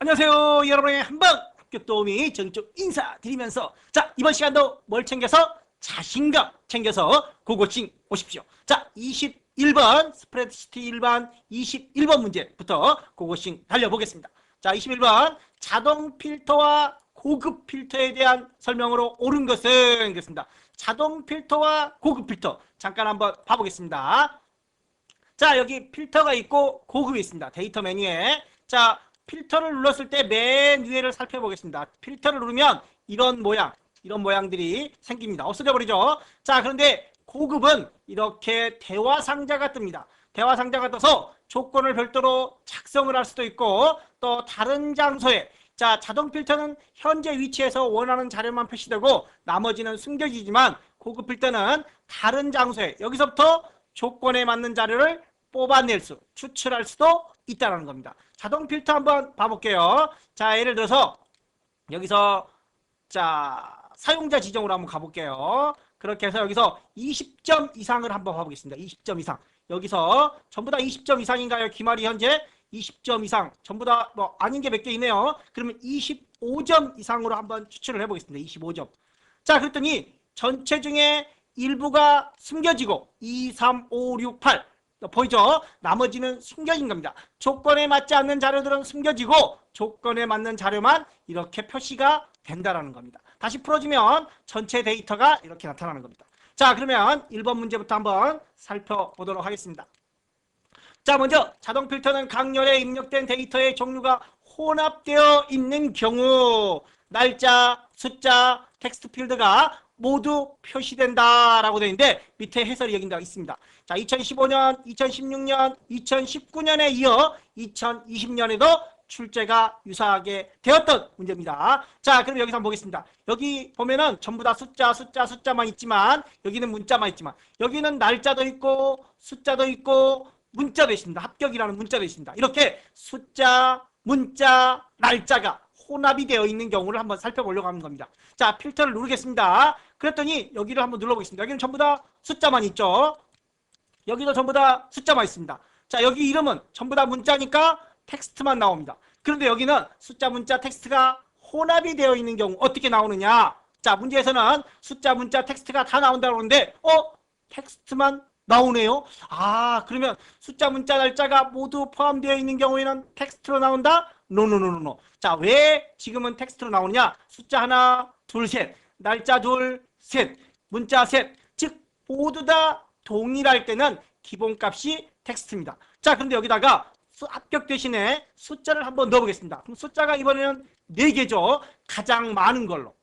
안녕하세요. 여러분의 한방 합격 도우미 정쪽 인사드리면서 자, 이번 시간도 뭘 챙겨서? 자신감 챙겨서 고고싱 오십시오. 자, 21번 스프레드시트 일반 21번 문제부터 고고싱 달려보겠습니다. 자, 21번 자동 필터와 고급 필터에 대한 설명으로 옳은 것은 그렇습니다. 자동 필터와 고급 필터 잠깐 한번 봐보겠습니다. 자, 여기 필터가 있고 고급이 있습니다. 데이터 메뉴에. 자, 필터를 눌렀을 때 맨 위에를 살펴보겠습니다. 필터를 누르면 이런 모양들이 생깁니다. 없어져 버리죠. 자, 그런데 고급은 이렇게 대화 상자가 뜹니다. 대화 상자가 떠서 조건을 별도로 작성을 할 수도 있고 또 다른 장소에 자, 자동 필터는 현재 위치에서 원하는 자료만 표시되고 나머지는 숨겨지지만 고급 필터는 다른 장소에 여기서부터 조건에 맞는 자료를 뽑아낼 수, 추출할 수도 있다는 겁니다. 자동 필터 한번 봐볼게요. 자, 예를 들어서 여기서 자 사용자 지정으로 한번 가볼게요. 그렇게 해서 여기서 20점 이상을 한번 봐보겠습니다. 20점 이상. 여기서 전부 다 20점 이상인가요? 기말이 현재 20점 이상. 전부 다 뭐 아닌 게 몇 개 있네요. 그러면 25점 이상으로 한번 추출을 해보겠습니다. 25점. 자, 그랬더니 전체 중에 일부가 숨겨지고 2, 3, 5, 6, 8 보이죠? 나머지는 숨겨진 겁니다. 조건에 맞지 않는 자료들은 숨겨지고 조건에 맞는 자료만 이렇게 표시가 된다는 겁니다. 다시 풀어주면 전체 데이터가 이렇게 나타나는 겁니다. 자, 그러면 1번 문제부터 한번 살펴보도록 하겠습니다. 자, 먼저 자동 필터는 강렬에 입력된 데이터의 종류가 혼합되어 있는 경우 날짜, 숫자, 텍스트 필드가 모두 표시된다라고 되어 있는데 밑에 해설이 여기 있습니다. 자, 2015년, 2016년, 2019년에 이어 2020년에도 출제가 유사하게 되었던 문제입니다. 자, 그럼 여기서 한번 보겠습니다. 여기 보면은 전부 다 숫자만 있지만 여기는 문자만 있지만 여기는 날짜도 있고 숫자도 있고 문자도 있습니다. 합격이라는 문자도 있습니다. 이렇게 숫자, 문자, 날짜가 혼합이 되어 있는 경우를 한번 살펴보려고 하는 겁니다. 자, 필터를 누르겠습니다. 그랬더니 여기를 한번 눌러보겠습니다. 여기는 전부 다 숫자만 있죠. 여기도 전부 다 숫자만 있습니다. 자, 여기 이름은 전부 다 문자니까 텍스트만 나옵니다. 그런데 여기는 숫자, 문자, 텍스트가 혼합이 되어 있는 경우 어떻게 나오느냐? 자, 문제에서는 숫자, 문자, 텍스트가 다 나온다고 하는데 텍스트만 나오네요. 아, 그러면 숫자, 문자, 날짜가 모두 포함되어 있는 경우에는 텍스트로 나온다? 노노노노노. 자, 왜 지금은 텍스트로 나오느냐? 숫자 하나, 둘, 셋. 날짜 둘, 셋. 문자 셋. 즉 모두 다 동일할 때는 기본값이 텍스트입니다. 자, 그런데 여기다가 합격 대신에 숫자를 한번 넣어보겠습니다. 그럼 숫자가 이번에는 4개죠. 가장 많은 걸로.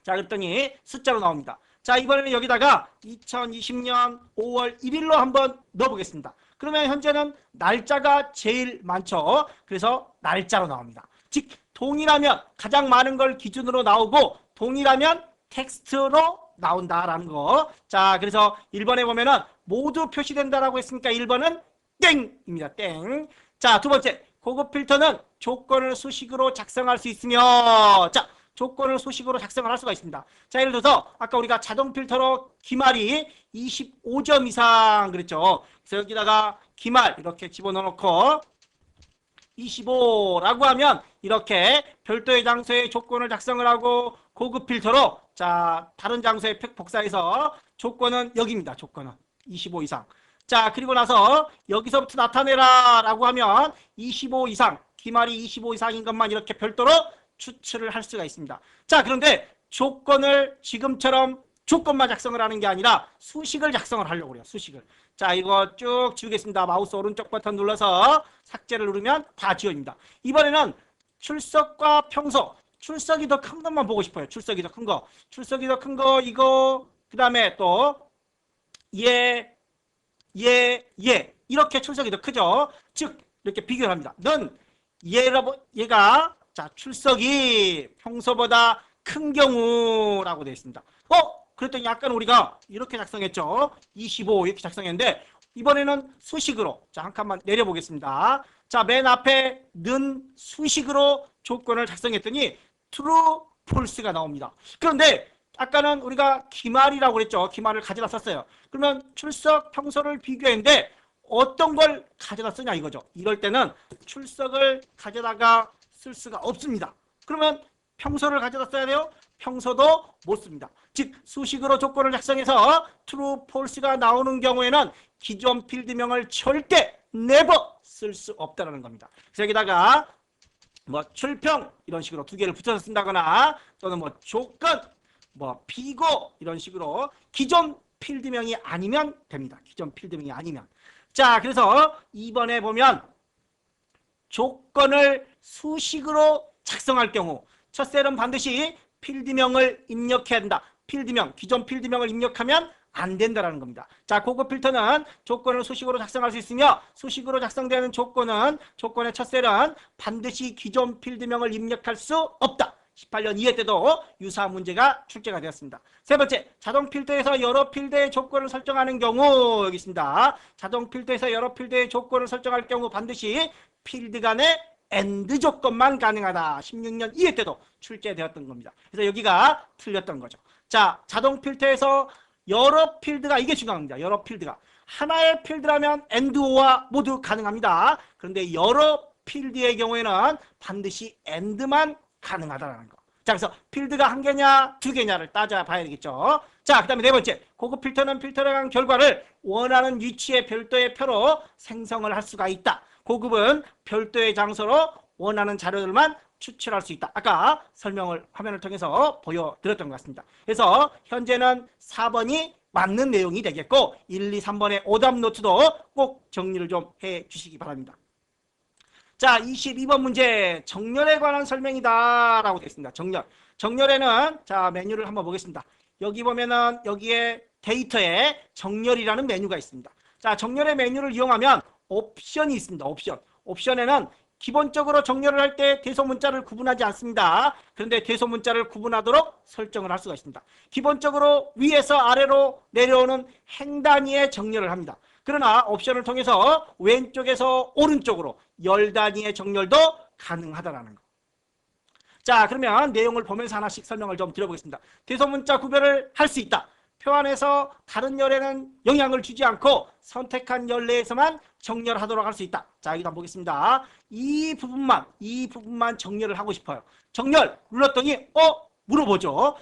자, 그랬더니 숫자로 나옵니다. 자, 이번에는 여기다가 2020년 5월 1일로 한번 넣어보겠습니다. 그러면 현재는 날짜가 제일 많죠. 그래서 날짜로 나옵니다. 즉 동일하면 가장 많은 걸 기준으로 나오고 동일하면 텍스트로 나온다라는 거. 자, 그래서 1번에 보면은 모두 표시된다라고 했으니까 1번은 땡입니다. 땡. 자, 두 번째 고급 필터는 조건을 수식으로 작성할 수 있으며 자, 조건을 수식으로 작성을 할 수가 있습니다. 자, 예를 들어서 아까 우리가 자동 필터로 기말이 25점 이상 그랬죠. 그래서 여기다가 기말 이렇게 집어넣고 25라고 하면 이렇게 별도의 장소에 조건을 작성을 하고 고급 필터로 자, 다른 장소에 복사해서 조건은 여기입니다. 조건은 25 이상. 자, 그리고 나서 여기서부터 나타내라 라고 하면 25 이상, 기말이 25 이상인 것만 이렇게 별도로 추출을 할 수가 있습니다. 자, 그런데 조건을 지금처럼 조건만 작성을 하는 게 아니라 수식을 작성을 하려고 그래요. 수식을. 자, 이거 쭉 지우겠습니다. 마우스 오른쪽 버튼 눌러서 삭제를 누르면 다 지워집니다. 이번에는 출석과 평소. 출석이 더 큰 것만 보고 싶어요. 출석이 더 큰 거. 출석이 더 큰 거 이거 그 다음에 또 이렇게 출석이 더 크죠. 즉 이렇게 비교를 합니다. 넌 얘가 자, 출석이 평소보다 큰 경우라고 되어 있습니다. 그랬더니 약간 우리가 이렇게 작성했죠. 25 이렇게 작성했는데 이번에는 수식으로 자, 한 칸만 내려보겠습니다. 자, 맨 앞에 는 수식으로 조건을 작성했더니 true, false가 나옵니다. 그런데 아까는 우리가 기말이라고 그랬죠. 기말을 가져다 썼어요. 그러면 출석, 평소를 비교했는데 어떤 걸 가져다 쓰냐 이거죠. 이럴 때는 출석을 가져다가 쓸 수가 없습니다. 그러면 평소를 가져다 써야 돼요? 평소도 못 씁니다. 즉 수식으로 조건을 작성해서 true, false가 나오는 경우에는 기존 필드명을 절대 never 쓸 수 없다는 겁니다. 그래서 여기다가 뭐 출평 이런 식으로 두 개를 붙여서 쓴다거나 또는 뭐 조건, 뭐 비고 이런 식으로 기존 필드명이 아니면 됩니다. 기존 필드명이 아니면. 자, 그래서 2번에 보면 조건을 수식으로 작성할 경우 첫 셀은 반드시 필드명을 입력해야 된다. 필드명, 기존 필드명을 입력하면 안 된다라는 겁니다. 자, 고급 필터는 조건을 수식으로 작성할 수 있으며 수식으로 작성되는 조건의 첫 셀은 반드시 기존 필드명을 입력할 수 없다. 18년 2회 때도 유사한 문제가 출제가 되었습니다. 세 번째, 자동 필터에서 여러 필드의 조건을 설정하는 경우 여기 있습니다. 자동 필터에서 여러 필드의 조건을 설정할 경우 반드시 필드 간의 AND 조건만 가능하다. 16년 2회 때도 출제되었던 겁니다. 그래서 여기가 틀렸던 거죠. 자, 자동 필터에서 여러 필드가, 이게 중요합니다. 여러 필드가. 하나의 필드라면 AND와 모두 가능합니다. 그런데 여러 필드의 경우에는 반드시 AND만 가능하다는 거. 자, 그래서 필드가 한 개냐, 두 개냐를 따져봐야 되겠죠. 자, 그 다음에 네 번째. 고급 필터는 필터를 한 결과를 원하는 위치의 별도의 표로 생성을 할 수가 있다. 고급은 별도의 장소로 원하는 자료들만 추출할 수 있다. 아까 설명을 화면을 통해서 보여드렸던 것 같습니다. 그래서 현재는 4번이 맞는 내용이 되겠고 1, 2, 3번의 오답 노트도 꼭 정리를 좀 해주시기 바랍니다. 자, 22번 문제 정렬에 관한 설명이다 라고 되어 있습니다. 정렬에는 자 메뉴를 한번 보겠습니다. 여기 보면은 여기에 데이터에 정렬이라는 메뉴가 있습니다. 자, 정렬의 메뉴를 이용하면 옵션이 있습니다. 옵션에는 기본적으로 정렬을 할 때 대소문자를 구분하지 않습니다. 그런데 대소문자를 구분하도록 설정을 할 수가 있습니다. 기본적으로 위에서 아래로 내려오는 행 단위의 정렬을 합니다. 그러나 옵션을 통해서 왼쪽에서 오른쪽으로 열 단위의 정렬도 가능하다는 거. 자, 그러면 내용을 보면서 하나씩 설명을 좀 드려보겠습니다. 대소문자 구별을 할 수 있다. 표 안에서 다른 열에는 영향을 주지 않고 선택한 열 내에서만 정렬하도록 할 수 있다. 자, 여기다 보겠습니다. 이 부분만 정렬을 하고 싶어요. 정렬 눌렀더니 물어보죠.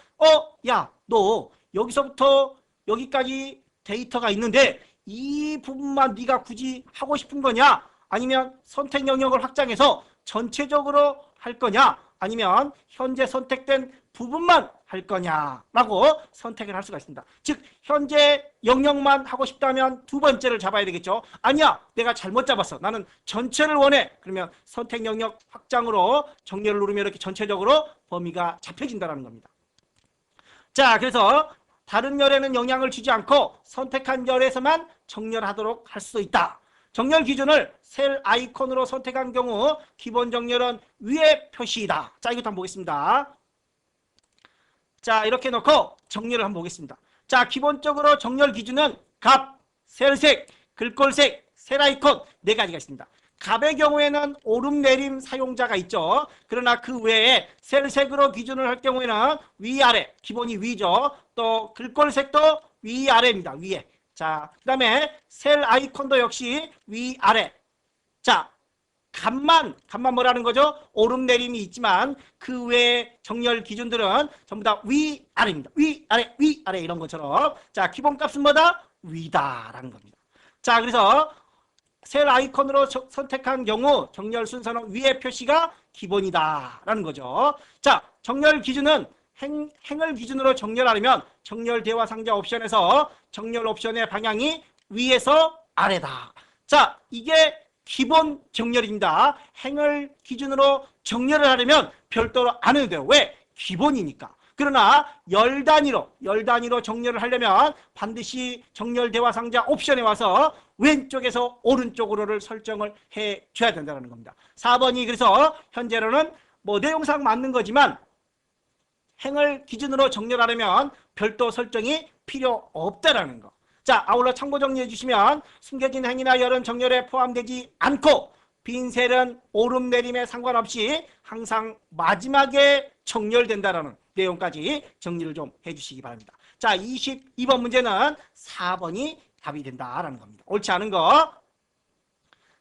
야, 너 여기서부터 여기까지 데이터가 있는데 이 부분만 네가 굳이 하고 싶은 거냐? 아니면 선택 영역을 확장해서 전체적으로 할 거냐? 아니면 현재 선택된 부분만 할 거냐라고 선택을 할 수가 있습니다. 즉 현재 영역만 하고 싶다면 두 번째를 잡아야 되겠죠. 아니야, 내가 잘못 잡았어. 나는 전체를 원해. 그러면 선택 영역 확장으로 정렬을 누르면 이렇게 전체적으로 범위가 잡혀진다는 겁니다. 자, 그래서 다른 열에는 영향을 주지 않고 선택한 열에서만 정렬하도록 할 수 있다. 정렬 기준을 셀 아이콘으로 선택한 경우 기본 정렬은 위에 표시이다. 자, 이것도 한번 보겠습니다. 자, 이렇게 놓고 정렬을 한번 보겠습니다. 자, 기본적으로 정렬 기준은 값, 셀색, 글꼴색, 셀 아이콘 네 가지가 있습니다. 값의 경우에는 오름 내림 사용자가 있죠. 그러나 그 외에 셀색으로 기준을 할 경우에는 위아래, 기본이 위죠. 또 글꼴색도 위아래입니다. 위에. 자, 그 다음에 셀 아이콘도 역시 위아래. 자, 값만 뭐라는 거죠? 오름 내림이 있지만 그 외의 정렬 기준들은 전부 다 위아래입니다. 위아래 이런 것처럼. 자, 기본값은 뭐다? 위다라는 겁니다. 자, 그래서 셀 아이콘으로 선택한 경우 정렬 순서는 위의 표시가 기본이다라는 거죠. 자, 정렬 기준은 행을 기준으로 정렬하려면 정렬 대화 상자 옵션에서 정렬 옵션의 방향이 위에서 아래다. 자, 이게 기본 정렬입니다. 행을 기준으로 정렬을 하려면 별도로 안 해도 돼요. 왜? 기본이니까. 그러나 열 단위로 정렬을 하려면 반드시 정렬 대화 상자 옵션에 와서 왼쪽에서 오른쪽으로를 설정을 해줘야 된다는 겁니다. 4번이 그래서 현재로는 뭐 내용상 맞는 거지만 행을 기준으로 정렬하려면 별도 설정이 필요 없다라는 거. 자, 아울러 참고 정리해 주시면 숨겨진 행이나 열은 정렬에 포함되지 않고 빈 셀은 오름 내림에 상관없이 항상 마지막에 정렬된다라는 내용까지 정리를 좀 해주시기 바랍니다. 자, 22번 문제는 4번이 답이 된다라는 겁니다. 옳지 않은 거.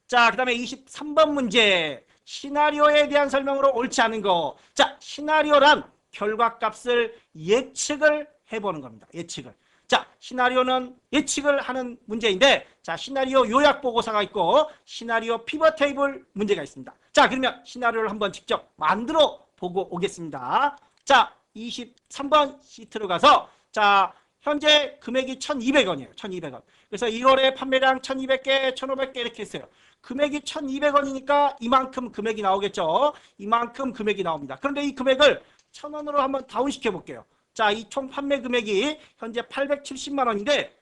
자, 그 다음에 23번 문제. 시나리오에 대한 설명으로 옳지 않은 거. 자, 시나리오란 결과값을 예측을 해보는 겁니다. 예측을. 자, 시나리오는 예측을 하는 문제인데, 자, 시나리오 요약 보고서가 있고 시나리오 피벗 테이블 문제가 있습니다. 자, 그러면 시나리오를 한번 직접 만들어 보고 오겠습니다. 자, 23번 시트로 가서, 자, 현재 금액이 1,200원이에요. 1,200원. 그래서 1월에 판매량 1,200개, 1,500개 이렇게 했어요. 금액이 1,200원이니까 이만큼 금액이 나오겠죠. 이만큼 금액이 나옵니다. 그런데 이 금액을 1,000원으로 한번 다운시켜 볼게요. 자, 이 총 판매 금액이 현재 870만 원인데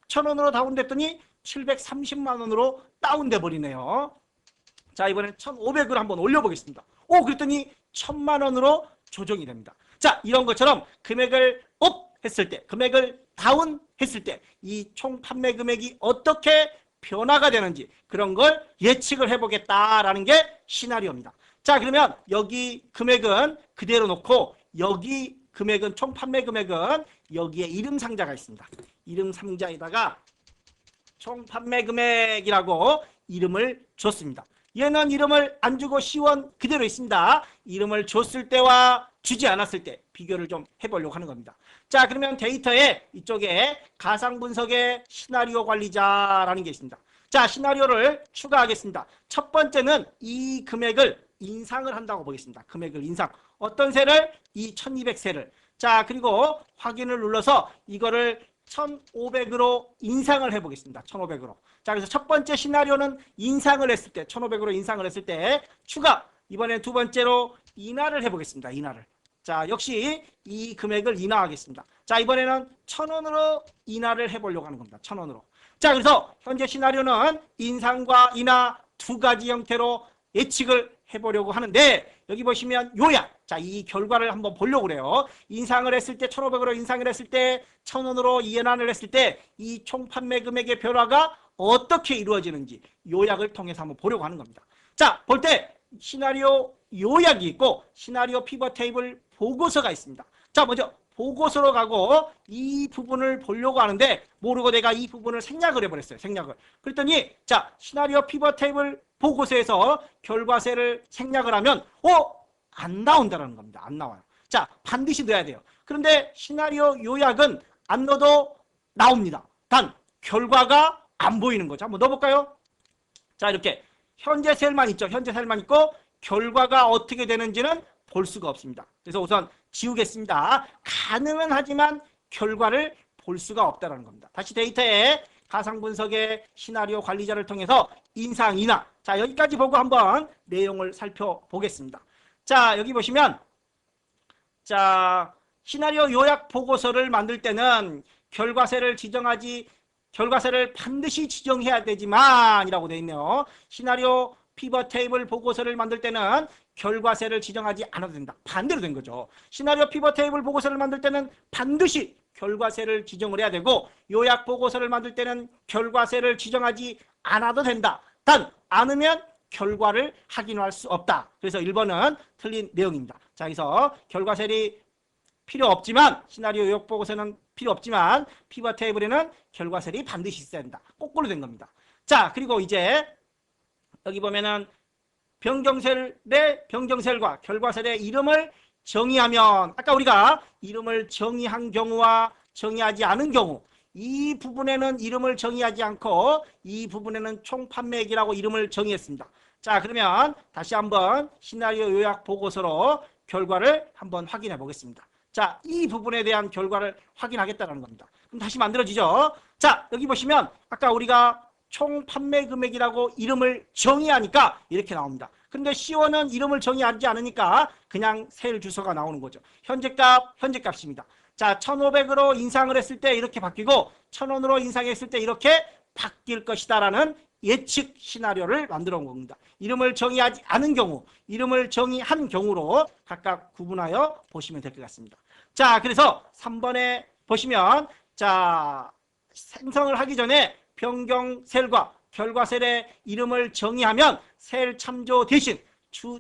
1,000원으로 다운됐더니 730만 원으로 다운돼 버리네요. 자, 이번엔 1,500으로 한번 올려보겠습니다. 오, 그랬더니 1,000만 원으로 조정이 됩니다. 자, 이런 것처럼 금액을 업 했을 때, 금액을 다운 했을 때 이 총 판매 금액이 어떻게 변화가 되는지 그런 걸 예측을 해보겠다라는 게 시나리오입니다. 자, 그러면 여기 금액은 그대로 놓고 여기 금액은 총 판매 금액은 여기에 이름 상자가 있습니다. 이름 상자에다가 총 판매 금액이라고 이름을 줬습니다. 얘는 이름을 안 주고 C1 그대로 있습니다. 이름을 줬을 때와 주지 않았을 때 비교를 좀 해보려고 하는 겁니다. 자, 그러면 데이터에 이쪽에 가상분석의 시나리오 관리자라는 게 있습니다. 자, 시나리오를 추가하겠습니다. 첫 번째는 이 금액을 인상을 한다고 보겠습니다. 금액을 인상. 어떤 세를? 이 1,200세를. 자, 그리고 확인을 눌러서 이거를 1,500으로 인상을 해보겠습니다. 1,500으로. 자, 그래서 첫 번째 시나리오는 인상을 했을 때, 1,500으로 인상을 했을 때 추가. 이번엔 두 번째로 인하를 해보겠습니다. 인하를. 자, 역시 이 금액을 인하하겠습니다. 자, 이번에는 1,000원으로 인하를 해보려고 하는 겁니다. 1,000원으로. 자, 그래서 현재 시나리오는 인상과 인하 두 가지 형태로 예측을 해보려고 하는데, 여기 보시면 요약. 자, 이 결과를 한번 보려고 그래요. 인상을 했을 때 1,500으로 인상을 했을 때 1,000원으로 인하를 했을 때 이 총 판매 금액의 변화가 어떻게 이루어지는지 요약을 통해서 한번 보려고 하는 겁니다. 자, 볼 때 시나리오 요약이 있고 시나리오 피벗 테이블 보고서가 있습니다. 자, 먼저 보고서로 가고 이 부분을 보려고 하는데 모르고 내가 이 부분을 생략을 해버렸어요. 생략을. 그랬더니 자, 시나리오 피벗 테이블 보고서에서 결과세를 생략을 하면 안 나온다는 겁니다. 안 나와요. 자, 반드시 넣어야 돼요. 그런데 시나리오 요약은 안 넣어도 나옵니다. 단 결과가 안 보이는 거죠. 한번 넣어볼까요? 자, 이렇게 현재 셀만 있죠. 현재 셀만 있고 결과가 어떻게 되는지는 볼 수가 없습니다. 그래서 우선 지우겠습니다. 가능은 하지만 결과를 볼 수가 없다는 겁니다. 다시 데이터에 가상분석의 시나리오 관리자를 통해서 인상, 인하. 자, 여기까지 보고 한번 내용을 살펴보겠습니다. 자, 여기 보시면 자, 시나리오 요약 보고서를 만들 때는 결과세를 반드시 지정해야 되지만 이라고 되어 있네요. 시나리오 피벗 테이블 보고서를 만들 때는 결과세를 지정하지 않아도 된다. 반대로 된 거죠. 시나리오 피벗 테이블 보고서를 만들 때는 반드시 결과세를 지정을 해야 되고 요약 보고서를 만들 때는 결과세를 지정하지 않아도 된다. 단 않으면 결과를 확인할 수 없다. 그래서 1번은 틀린 내용입니다. 자, 여기서 결과세이 필요 없지만 시나리오 요약 보고서는 필요 없지만 피벗 테이블에는 결과셀이 반드시 있어야 된다. 거꾸로 된 겁니다. 자, 그리고 이제 여기 보면은 변경셀과 결과셀의 이름을 정의하면 아까 우리가 이름을 정의한 경우와 정의하지 않은 경우 이 부분에는 이름을 정의하지 않고 이 부분에는 총 판매액이라고 이름을 정의했습니다. 자, 그러면 다시 한번 시나리오 요약 보고서로 결과를 한번 확인해 보겠습니다. 자, 이 부분에 대한 결과를 확인하겠다는 겁니다. 그럼 다시 만들어지죠. 자, 여기 보시면 아까 우리가 총 판매 금액이라고 이름을 정의하니까 이렇게 나옵니다. 근데 C1은 이름을 정의하지 않으니까 그냥 셀 주소가 나오는 거죠. 현재 값입니다. 자, 1,500으로 인상을 했을 때 이렇게 바뀌고 1,000원으로 인상했을 때 이렇게 바뀔 것이다라는 예측 시나리오를 만들어 온 겁니다. 이름을 정의하지 않은 경우, 이름을 정의한 경우로 각각 구분하여 보시면 될 것 같습니다. 자, 그래서 3번에 보시면 자, 생성을 하기 전에 변경셀과 결과셀의 이름을 정의하면 셀 참조 대신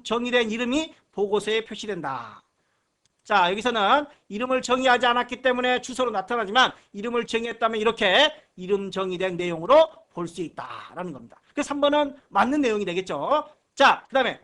정의된 이름이 보고서에 표시된다. 자, 여기서는 이름을 정의하지 않았기 때문에 주소로 나타나지만 이름을 정의했다면 이렇게 이름 정의된 내용으로 볼 수 있다라는 겁니다. 그래서 3번은 맞는 내용이 되겠죠. 자, 그 다음에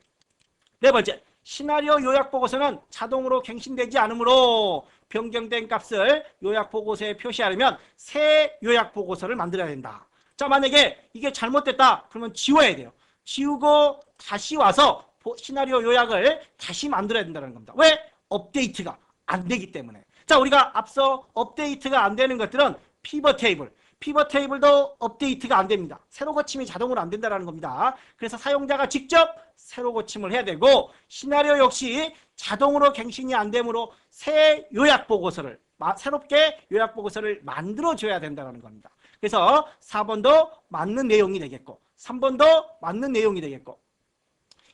네 번째, 시나리오 요약 보고서는 자동으로 갱신되지 않으므로 변경된 값을 요약 보고서에 표시하려면 새 요약 보고서를 만들어야 된다. 자, 만약에 이게 잘못됐다 그러면 지워야 돼요. 지우고 다시 와서 시나리오 요약을 다시 만들어야 된다는 겁니다. 왜? 업데이트가 안 되기 때문에. 자, 우리가 앞서 업데이트가 안 되는 것들은 피벗 테이블. 피벗 테이블도 업데이트가 안 됩니다. 새로 고침이 자동으로 안 된다는 겁니다. 그래서 사용자가 직접 새로 고침을 해야 되고, 시나리오 역시 자동으로 갱신이 안 되므로 새 요약 보고서를, 새롭게 요약 보고서를 만들어줘야 된다는 겁니다. 그래서 4번도 맞는 내용이 되겠고, 3번도 맞는 내용이 되겠고,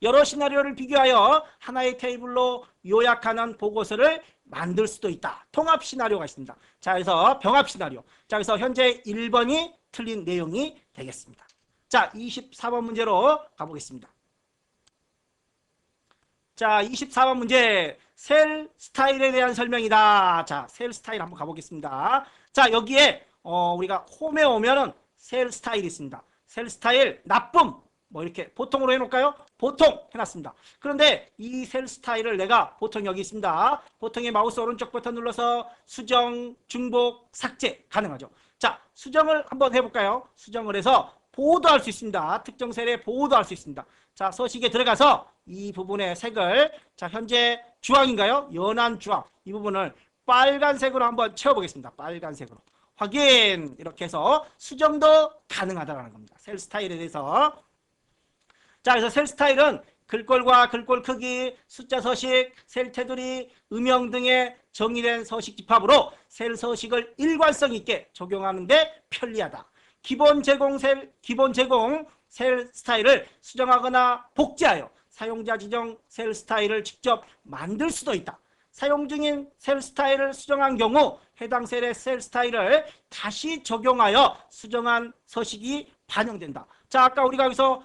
여러 시나리오를 비교하여 하나의 테이블로 요약하는 보고서를 만들 수도 있다. 통합 시나리오가 있습니다. 자, 그래서 병합 시나리오. 자, 그래서 현재 1번이 틀린 내용이 되겠습니다. 자, 24번 문제로 가보겠습니다. 자, 24번 문제. 셀 스타일에 대한 설명이다. 자, 셀 스타일 한번 가보겠습니다. 자, 여기에 우리가 홈에 오면은 셀 스타일이 있습니다. 셀 스타일 나쁨. 뭐 이렇게 보통으로 해놓을까요? 보통 해놨습니다. 그런데 이 셀 스타일을 내가 보통 여기 있습니다. 보통의 마우스 오른쪽 버튼 눌러서 수정, 중복, 삭제 가능하죠. 자, 수정을 한번 해볼까요? 수정을 해서 보호도 할 수 있습니다. 특정 셀에 보호도 할 수 있습니다. 자, 서식에 들어가서 이 부분의 색을, 자, 현재 주황인가요? 연한 주황. 이 부분을 빨간색으로 한번 채워보겠습니다. 빨간색으로. 확인! 이렇게 해서 수정도 가능하다는 겁니다. 셀 스타일에 대해서. 자, 그래서 셀 스타일은 글꼴과 글꼴 크기, 숫자 서식, 셀 테두리, 음영 등의 정의된 서식 집합으로 셀 서식을 일관성 있게 적용하는 데 편리하다. 기본 제공 셀 스타일을 수정하거나 복제하여 사용자 지정 셀 스타일을 직접 만들 수도 있다. 사용 중인 셀 스타일을 수정한 경우 해당 셀의 셀 스타일을 다시 적용하여 수정한 서식이 반영된다. 자, 아까 우리가 여기서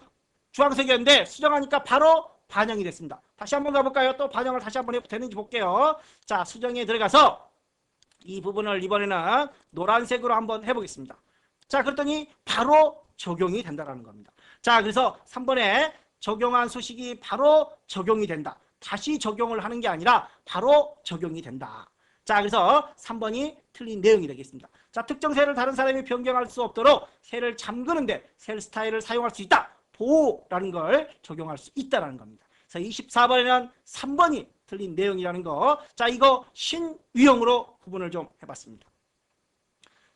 주황색이었는데 수정하니까 바로 반영이 됐습니다. 다시 한번 가볼까요? 또 반영을 다시 한번 해도 되는지 볼게요. 자, 수정에 들어가서 이 부분을 이번에는 노란색으로 한번 해보겠습니다. 자, 그랬더니 바로 적용이 된다는 겁니다. 자, 그래서 3번에 적용한 수식이 바로 적용이 된다. 다시 적용을 하는 게 아니라 바로 적용이 된다. 자, 그래서 3번이 틀린 내용이 되겠습니다. 자, 특정 셀을 다른 사람이 변경할 수 없도록 셀을 잠그는데 셀 스타일을 사용할 수 있다. 보호라는 걸 적용할 수 있다는 겁니다. 그래서 24번에는 3번이 틀린 내용이라는 거. 자, 이거 신유형으로 구분을 좀 해봤습니다.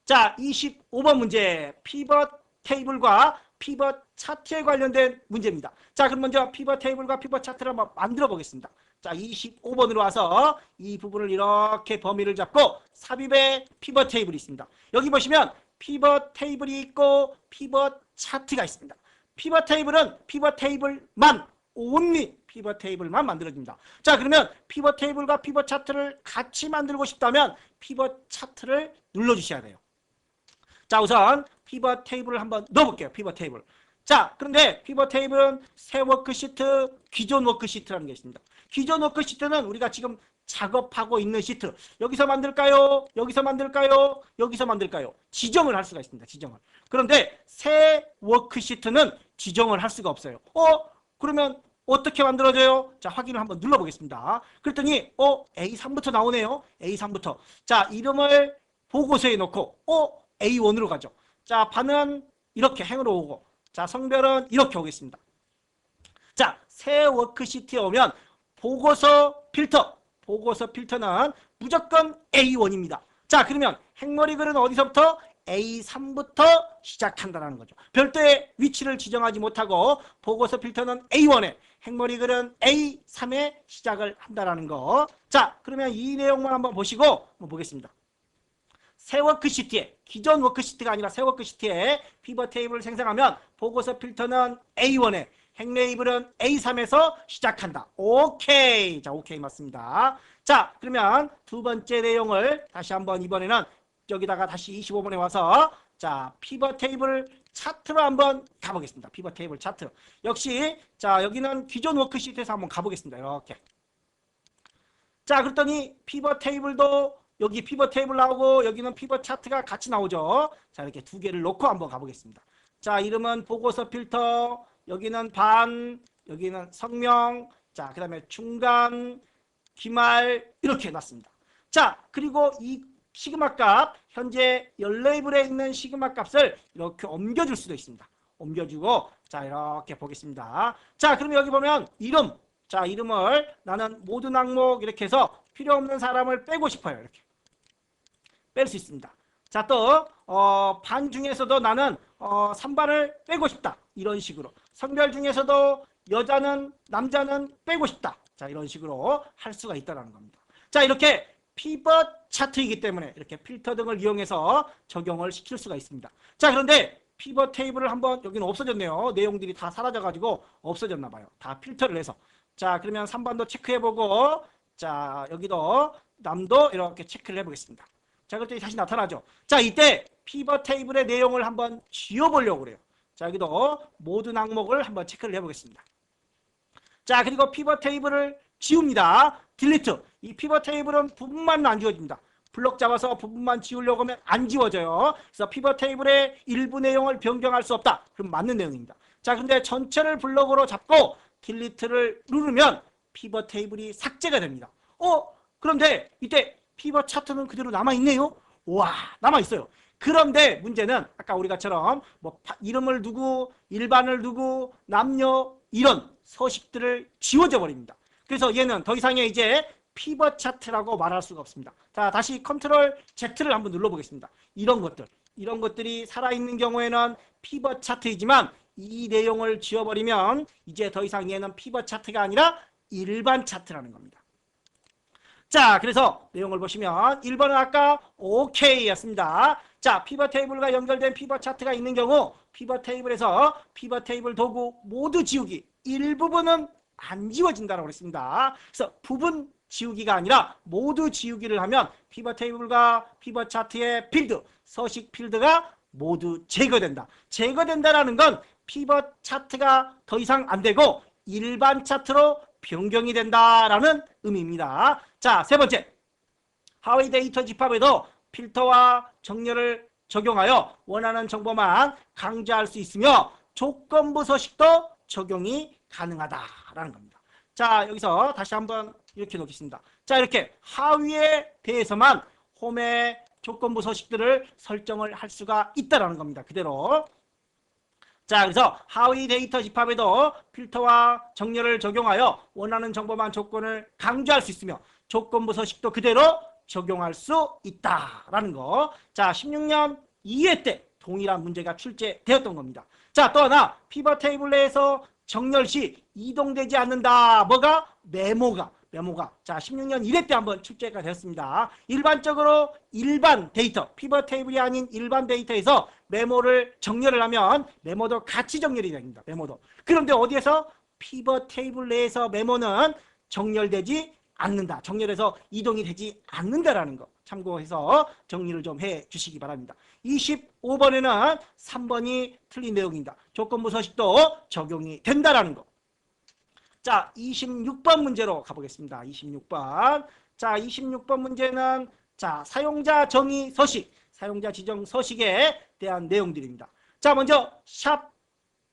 자, 25번 문제. 피벗 테이블과 피벗 차트에 관련된 문제입니다. 자, 그럼 먼저 피벗 테이블과 피벗 차트를 한번 만들어 보겠습니다. 자, 25번으로 와서 이 부분을 이렇게 범위를 잡고 삽입에 피벗 테이블이 있습니다. 여기 보시면 피벗 테이블이 있고 피벗 차트가 있습니다. 피벗 테이블은 피벗 테이블만, only 피벗 테이블만 만들어집니다. 자, 그러면 피벗 테이블과 피벗 차트를 같이 만들고 싶다면 피벗 차트를 눌러주셔야 돼요. 자, 우선 피벗 테이블을 한번 넣어볼게요. 피벗 테이블. 자, 그런데 피벗 테이블은 새 워크시트, 기존 워크시트라는 게 있습니다. 기존 워크시트는 우리가 지금 작업하고 있는 시트. 여기서 만들까요? 여기서 만들까요? 여기서 만들까요? 지정을 할 수가 있습니다. 지정을. 그런데 새 워크시트는 지정을 할 수가 없어요. 그러면 어떻게 만들어져요? 자, 확인을 한번 눌러보겠습니다. 그랬더니 A3부터 나오네요. A3부터. 자, 이름을 보고서에 놓고 A1으로 가죠. 자, 반은 이렇게 행으로 오고, 자, 성별은 이렇게 오겠습니다. 자, 새 워크시트에 오면 보고서 필터는 무조건 A1입니다. 자, 그러면 행머리 글은 어디서부터? A3부터 시작한다는 거죠. 별도의 위치를 지정하지 못하고 보고서 필터는 A1에, 행머리 글은 A3에 시작을 한다는 거. 자, 그러면 이 내용만 한번 보시고 한번 보겠습니다. 새 워크시트에, 기존 워크시트가 아니라 새 워크시트에 피벗 테이블을 생성하면 보고서 필터는 A1에, 행 레이블은 A3에서 시작한다. 오케이. 자, 오케이 맞습니다. 자, 그러면 두 번째 내용을 다시 한번 이번에는 여기다가 다시 25번에 와서 자, 피벗 테이블 차트로 한번 가보겠습니다. 피벗 테이블 차트. 역시 자, 여기는 기존 워크시트에서 한번 가보겠습니다. 이렇게. 자, 그랬더니 피벗 테이블도 여기 피벗 테이블 나오고 여기는 피벗 차트가 같이 나오죠. 자, 이렇게 두 개를 놓고 한번 가보겠습니다. 자, 이름은 보고서 필터, 여기는 반, 여기는 성명, 자, 그 다음에 중간, 기말 이렇게 놨습니다. 자, 그리고 이 시그마 값, 현재 연레이블에 있는 시그마 값을 이렇게 옮겨줄 수도 있습니다. 옮겨주고, 자, 이렇게 보겠습니다. 자, 그러면 여기 보면 이름, 자, 이름을 나는 모든 항목 이렇게 해서 필요 없는 사람을 빼고 싶어요. 이렇게 뺄 수 있습니다. 자, 또 반 중에서도 나는 3반을 빼고 싶다. 이런 식으로. 성별 중에서도 여자는 남자는 빼고 싶다. 자, 이런 식으로 할 수가 있다는 겁니다. 자, 이렇게 피벗 차트이기 때문에 이렇게 필터 등을 이용해서 적용을 시킬 수가 있습니다. 자, 그런데 피벗 테이블을 한번, 여기는 없어졌네요. 내용들이 다 사라져가지고 없어졌나 봐요. 다 필터를 해서. 자, 그러면 3번도 체크해보고, 자, 여기도 남도 이렇게 체크를 해보겠습니다. 자, 그랬더니 다시 나타나죠. 자, 이때 피벗 테이블의 내용을 한번 지워보려고 그래요. 자, 여기도 모든 항목을 한번 체크를 해보겠습니다. 자, 그리고 피벗 테이블을 지웁니다. 딜리트. 이 피벗 테이블은 부분만 안 지워집니다. 블럭 잡아서 부분만 지우려고 하면 안 지워져요. 그래서 피벗 테이블의 일부 내용을 변경할 수 없다. 그럼 맞는 내용입니다. 자, 근데 전체를 블럭으로 잡고 딜리트를 누르면 피벗 테이블이 삭제가 됩니다. 그런데 이때 피벗 차트는 그대로 남아있네요. 와, 남아있어요. 그런데 문제는 아까 우리가처럼 뭐 이름을 두고 일반을 두고 남녀 이런 서식들을 지워져 버립니다. 그래서 얘는 더 이상의 이제 피벗 차트라고 말할 수가 없습니다. 자, 다시 컨트롤 Z를 한번 눌러보겠습니다. 이런 것들이 살아있는 경우에는 피벗 차트이지만 이 내용을 지워버리면 이제 더 이상 얘는 피벗 차트가 아니라 일반 차트라는 겁니다. 자, 그래서 내용을 보시면 1번은 아까 OK였습니다. 자, 피벗 테이블과 연결된 피벗 차트가 있는 경우 피벗 테이블에서 피벗 테이블 도구 모두 지우기, 일부분은 안 지워진다고 했습니다. 그래서 부분 지우기가 아니라 모두 지우기를 하면 피벗 테이블과 피벗 차트의 필드, 서식 필드가 모두 제거된다. 제거된다라는 건 피벗 차트가 더 이상 안 되고 일반 차트로 변경이 된다라는 의미입니다. 자, 세 번째. 하위 데이터 집합에도 필터와 정렬을 적용하여 원하는 정보만 강조할 수 있으며 조건부 서식도 적용이 가능하다라는 겁니다. 자, 여기서 다시 한번 이렇게 놓겠습니다. 자, 이렇게 하위에 대해서만 홈의 조건부 서식들을 설정을 할 수가 있다라는 겁니다. 그대로. 자, 그래서 하위 데이터 집합에도 필터와 정렬을 적용하여 원하는 정보만 조건을 강조할 수 있으며 조건부 서식도 그대로 적용할 수 있다라는 거. 자, 16년 2회 때 동일한 문제가 출제되었던 겁니다. 자, 또 하나 피벗 테이블 내에서 정렬 시 이동되지 않는다. 뭐가? 메모가. 자, 16년 1회 때 한번 출제가 되었습니다. 일반적으로 일반 데이터, 피벗 테이블이 아닌 일반 데이터에서 메모를 정렬을 하면 메모도 같이 정렬이 됩니다. 메모도. 그런데 어디에서? 피벗 테이블 내에서 메모는 정렬되지 않는다. 정렬해서 이동이 되지 않는다라는 거 참고해서 정리를 좀 해 주시기 바랍니다. 25번에는 3번이 틀린 내용입니다. 조건부 서식도 적용이 된다라는 거. 자, 26번 문제로 가보겠습니다. 26번. 자, 26번 문제는 자, 사용자 정의 서식, 사용자 지정 서식에 대한 내용들입니다. 자, 먼저 샵이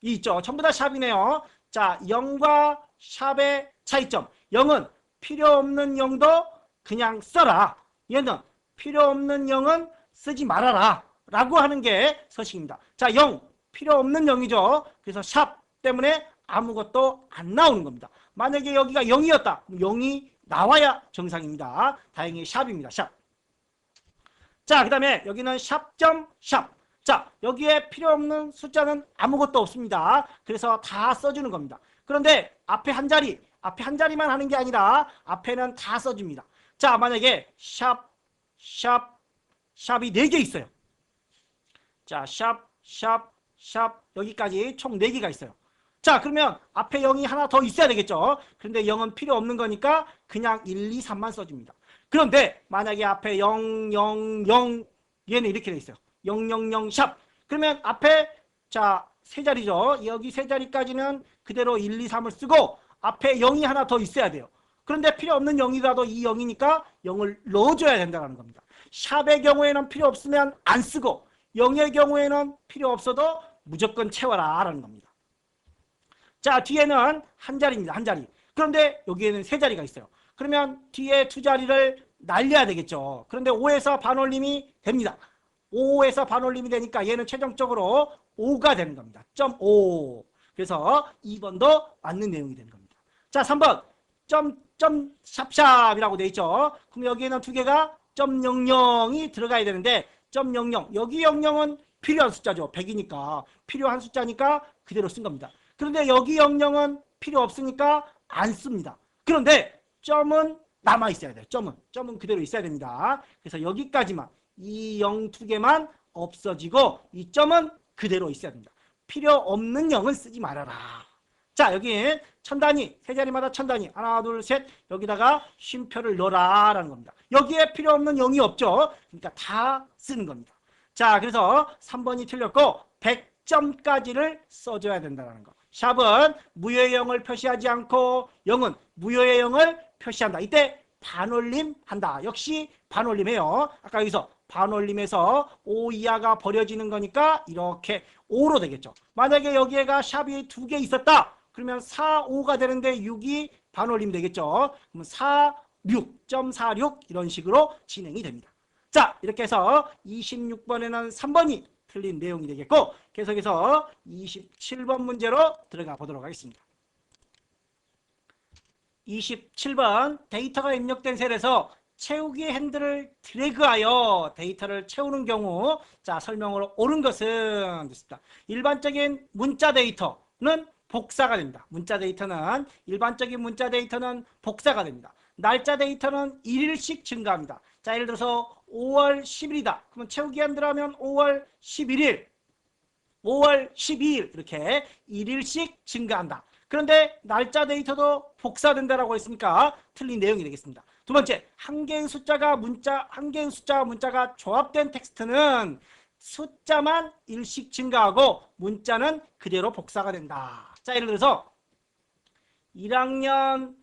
있죠. 전부 다 샵이네요. 자, 0과 샵의 차이점. 0은 필요 없는 0도 그냥 써라. 얘는 필요 없는 0은 쓰지 말아라. 라고 하는 게 서식입니다. 자, 0. 필요 없는 0이죠. 그래서 샵 때문에 아무것도 안 나오는 겁니다. 만약에 여기가 0이었다. 0이 나와야 정상입니다. 다행히 샵입니다. 샵. 자, 그 다음에 여기는 샵.샵. 자, 여기에 필요 없는 숫자는 아무것도 없습니다. 그래서 다 써주는 겁니다. 그런데 앞에 한 자리만 하는 게 아니라 앞에는 다 써줍니다. 자, 만약에 샵이 4개 있어요. 자, 샵 여기까지 총 4개가 있어요. 자, 그러면 앞에 0이 하나 더 있어야 되겠죠. 그런데 0은 필요 없는 거니까 그냥 1, 2, 3만 써줍니다. 그런데 만약에 앞에 0, 0, 0 얘는 이렇게 돼 있어요. 0, 0, 0 샵. 그러면 앞에 자, 세 자리죠. 여기 세 자리까지는 그대로 1, 2, 3을 쓰고 앞에 0이 하나 더 있어야 돼요. 그런데 필요 없는 0이라도 이 0이니까 0을 넣어줘야 된다는 겁니다. 샵의 경우에는 필요 없으면 안 쓰고 0의 경우에는 필요 없어도 무조건 채워라 라는 겁니다. 자, 뒤에는 한 자리입니다. 한 자리. 그런데 여기에는 세 자리가 있어요. 그러면 뒤에 두 자리를 날려야 되겠죠. 그런데 5에서 반올림이 됩니다. 5에서 반올림이 되니까 얘는 최종적으로 5가 되는 겁니다. 0.5. 그래서 2번도 맞는 내용이 되는 겁니다. 자, 3번. 샵샵이라고 되어 있죠. 그럼 여기에는 두 개가 0.00이 들어가야 되는데 0.00. 여기 00은 필요한 숫자죠. 100이니까. 필요한 숫자니까 그대로 쓴 겁니다. 그런데 여기 00은 필요 없으니까 안 씁니다. 그런데 점은 남아 있어야 돼요. 점은 그대로 있어야 됩니다. 그래서 여기까지만 이 0 두 개만 없어지고 이 점은 그대로 있어야 됩니다. 필요 없는 0은 쓰지 말아라. 자, 여기 천 단위, 세 자리마다 천 단위. 하나, 둘, 셋. 여기다가 쉼표를 넣어라 라는 겁니다. 여기에 필요 없는 0이 없죠. 그러니까 다 쓰는 겁니다. 자, 그래서 3번이 틀렸고 100점까지를 써줘야 된다는 거. 샵은 무효의 0을 표시하지 않고 0은 무효의 0을 표시한다. 이때 반올림 한다. 역시 반올림해요. 아까 여기서 반올림에서 5 이하가 버려지는 거니까 이렇게 5로 되겠죠. 만약에 여기에가 샵이 두 개 있었다. 그러면 4, 5가 되는데 6이 반올림 되겠죠. 그러면 4, 6.46 이런 식으로 진행이 됩니다. 자, 이렇게 해서 26번에는 3번이 틀린 내용이 되겠고 계속해서 27번 문제로 들어가 보도록 하겠습니다. 27번 데이터가 입력된 셀에서 채우기 핸들을 드래그하여 데이터를 채우는 경우 자 설명으로 옳은 것은 됐습니다. 일반적인 문자 데이터는 복사가 됩니다. 문자 데이터는 일반적인 문자 데이터는 복사가 됩니다. 날짜 데이터는 1일씩 증가합니다. 자, 예를 들어서 5월 10일이다. 그러면 채우기 핸들 하면 5월 11일, 5월 12일 이렇게 1일씩 증가한다. 그런데 날짜 데이터도 복사된다라고 했으니까 틀린 내용이 되겠습니다. 두 번째, 한 개의 숫자와 문자가 조합된 텍스트는 숫자만 일씩 증가하고 문자는 그대로 복사가 된다. 자, 예를 들어서 1학년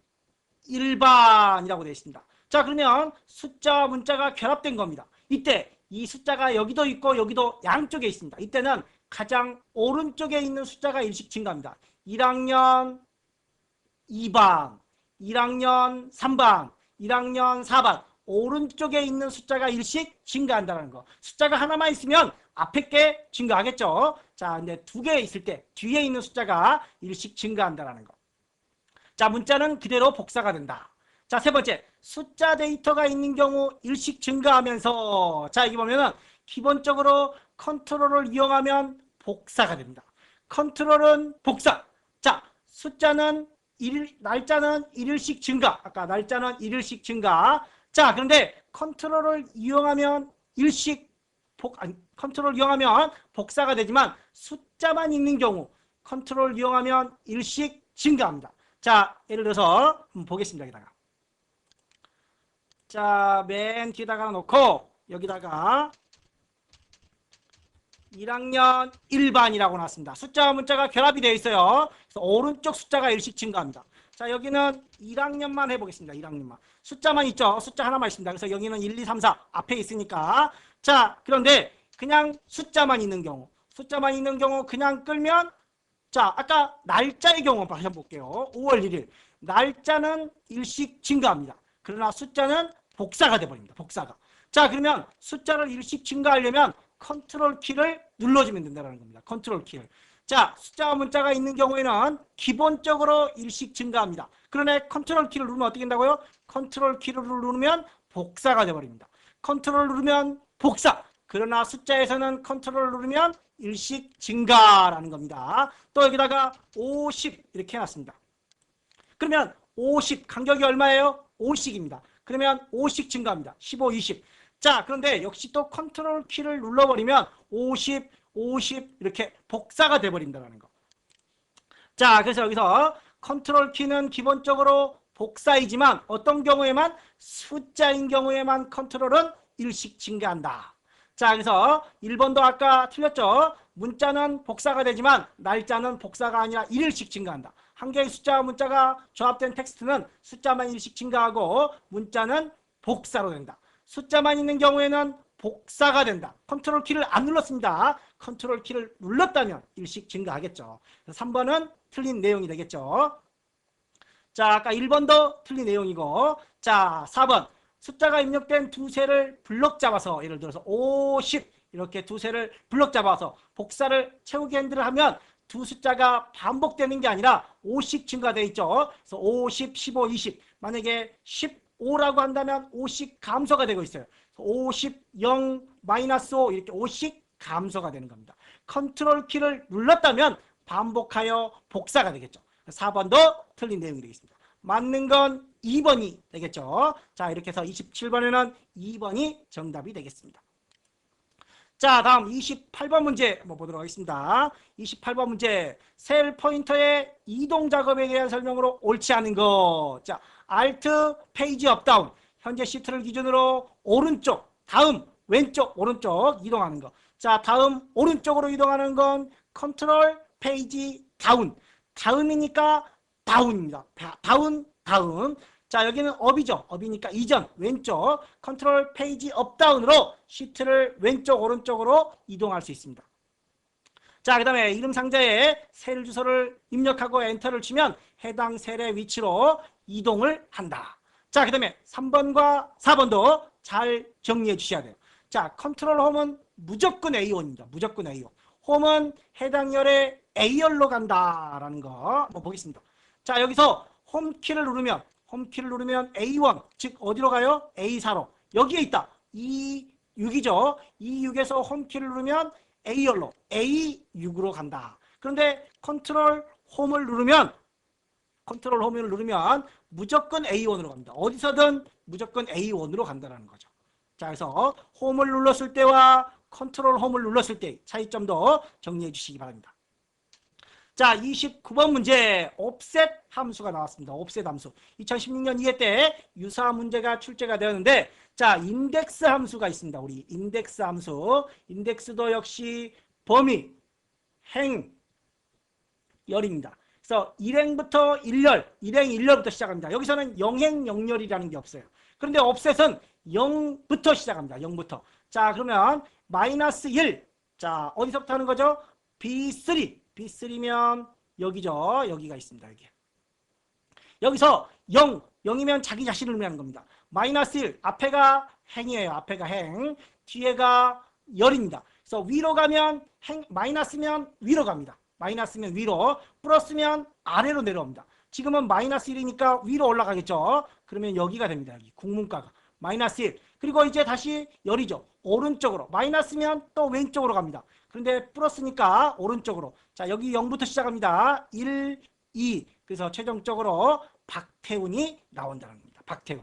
1반이라고 되어 있습니다. 자, 그러면 숫자와 문자가 결합된 겁니다. 이때 이 숫자가 여기도 있고 여기도 양쪽에 있습니다. 이때는 가장 오른쪽에 있는 숫자가 일씩 증가합니다. 1학년 2반, 1학년 3반, 1학년 4반 오른쪽에 있는 숫자가 일씩 증가한다는 거. 숫자가 하나만 있으면 앞에 게 증가하겠죠. 자, 근데 두 개 있을 때 뒤에 있는 숫자가 일씩 증가한다는 거. 자, 문자는 그대로 복사가 된다. 자, 세 번째, 숫자 데이터가 있는 경우 일씩 증가하면서 자, 여기 보면은 기본적으로 컨트롤을 이용하면 복사가 됩니다. 컨트롤은 복사. 자, 숫자는 날짜는 1일씩 증가. 아까 날짜는 1일씩 증가. 자, 그런데 컨트롤을 이용하면 컨트롤 이용하면 복사가 되지만 숫자만 있는 경우 컨트롤 이용하면 일씩 증가합니다. 자, 예를 들어서 한번 보겠습니다. 여기다가. 자, 맨 뒤에다가 놓고 여기다가 1학년 1반이라고 나왔습니다. 숫자와 문자가 결합이 되어 있어요. 그래서 오른쪽 숫자가 일씩 증가합니다. 자, 여기는 1학년만 해보겠습니다. 1학년만. 숫자만 있죠. 숫자 하나만 있습니다. 그래서 여기는 1, 2, 3, 4 앞에 있으니까. 자, 그런데 그냥 숫자만 있는 경우 그냥 끌면 자, 아까 날짜의 경우 한번 해볼게요. 5월 1일. 날짜는 일씩 증가합니다. 그러나 숫자는 복사가 돼버립니다. 복사가. 자, 그러면 숫자를 일씩 증가하려면 컨트롤 키를 눌러주면 된다는 겁니다. 컨트롤 키를. 자, 숫자와 문자가 있는 경우에는 기본적으로 일씩 증가합니다. 그러나 컨트롤 키를 누르면 어떻게 된다고요? 컨트롤 키를 누르면 복사가 돼버립니다. 컨트롤 누르면 복사. 그러나 숫자에서는 컨트롤 누르면 일씩 증가라는 겁니다. 또 여기다가 50 이렇게 해놨습니다. 그러면 50 간격이 얼마예요? 5씩입니다. 그러면 5씩 증가합니다. 15, 20. 자, 그런데 역시 또 컨트롤 키를 눌러버리면 50, 50 이렇게 복사가 돼버린다는 거. 자, 그래서 여기서 컨트롤 키는 기본적으로 복사이지만 어떤 경우에만 숫자인 경우에만 컨트롤은 일씩 증가한다. 자, 그래서 1번도 아까 틀렸죠. 문자는 복사가 되지만 날짜는 복사가 아니라 1일씩 증가한다. 한 개의 숫자와 문자가 조합된 텍스트는 숫자만 일씩 증가하고 문자는 복사로 된다. 숫자만 있는 경우에는 복사가 된다. 컨트롤 키를 안 눌렀습니다. 컨트롤 키를 눌렀다면 일씩 증가하겠죠. 3번은 틀린 내용이 되겠죠. 자, 아까 1번도 틀린 내용이고, 자, 4번. 숫자가 입력된 두 셀을 블럭 잡아서, 예를 들어서 50 이렇게 두 셀을 블럭 잡아서 복사를 채우기 핸들을 하면 두 숫자가 반복되는 게 아니라 5씩 증가되어 있죠. 그래서 50, 15, 20. 만약에 15라고 한다면 5씩 감소가 되고 있어요. 50, 0, 마이너스 5 이렇게 5씩 감소가 되는 겁니다. 컨트롤 키를 눌렀다면 반복하여 복사가 되겠죠. 4번도 틀린 내용이 되겠습니다. 맞는 건 2번이 되겠죠. 자, 이렇게 해서 27번에는 2번이 정답이 되겠습니다. 자, 다음 28번 문제 한번 보도록 하겠습니다. 28번 문제. 셀 포인터의 이동 작업에 대한 설명으로 옳지 않은 것. 자, Alt 페이지 업 다운. 현재 시트를 기준으로 오른쪽, 다음 왼쪽, 오른쪽 이동하는 것. 자, 다음 오른쪽으로 이동하는 건 컨트롤 페이지 다운. 다음이니까 다운입니다. 다운, 다운. 자, 여기는 업이죠. 업이니까 이전, 왼쪽. 컨트롤 페이지 업 다운으로 시트를 왼쪽, 오른쪽으로 이동할 수 있습니다. 자, 그 다음에 이름 상자에 셀 주소를 입력하고 엔터를 치면 해당 셀의 위치로 이동을 한다. 자, 그 다음에 3번과 4번도 잘 정리해 주셔야 돼요. 자, 컨트롤 홈은 무조건 A1입니다. 무조건 A1. 홈은 해당 열의 A열로 간다라는 거 한번 보겠습니다. 자, 여기서 홈키를 누르면 A1, 즉 어디로 가요? A4로. 여기에 있다. E6이죠. E6에서 홈키를 누르면 A열로, A6으로 간다. 그런데 컨트롤 홈을 누르면 무조건 A1으로 갑니다. 어디서든 무조건 A1으로 간다는 거죠. 자, 그래서 홈을 눌렀을 때와 컨트롤 홈을 눌렀을 때 차이점도 정리해 주시기 바랍니다. 자, 29번 문제 옵셋 함수가 나왔습니다. 옵셋 함수. 2016년 2회 때 유사한 문제가 출제가 되었는데, 자, 인덱스 함수가 있습니다. 우리 인덱스 함수. 인덱스도 역시 범위, 행, 열입니다. 그래서 1행부터 1열, 1행 1열부터 시작합니다. 여기서는 0행 0열이라는 게 없어요. 그런데 옵셋은 0부터 시작합니다. 0부터. 자, 그러면 마이너스 1. 자, 어디서부터 하는 거죠? B3. B3면 여기죠. 여기가 있습니다. 여기. 여기서 0. 0이면 자기 자신을 의미하는 겁니다. 마이너스 1. 앞에가 행이에요. 앞에가 행. 뒤에가 열입니다. 그래서 위로 가면 행, 마이너스면 위로 갑니다. 마이너스면 위로, 플러스면 아래로 내려옵니다. 지금은 마이너스 1이니까 위로 올라가겠죠. 그러면 여기가 됩니다. 여기 국문가가. 마이너스 1. 그리고 이제 다시 열이죠. 오른쪽으로. 마이너스면 또 왼쪽으로 갑니다. 그런데 플러스니까 오른쪽으로. 자, 여기 0부터 시작합니다. 1, 2. 그래서 최종적으로 박태훈이 나온다는 겁니다. 박태훈.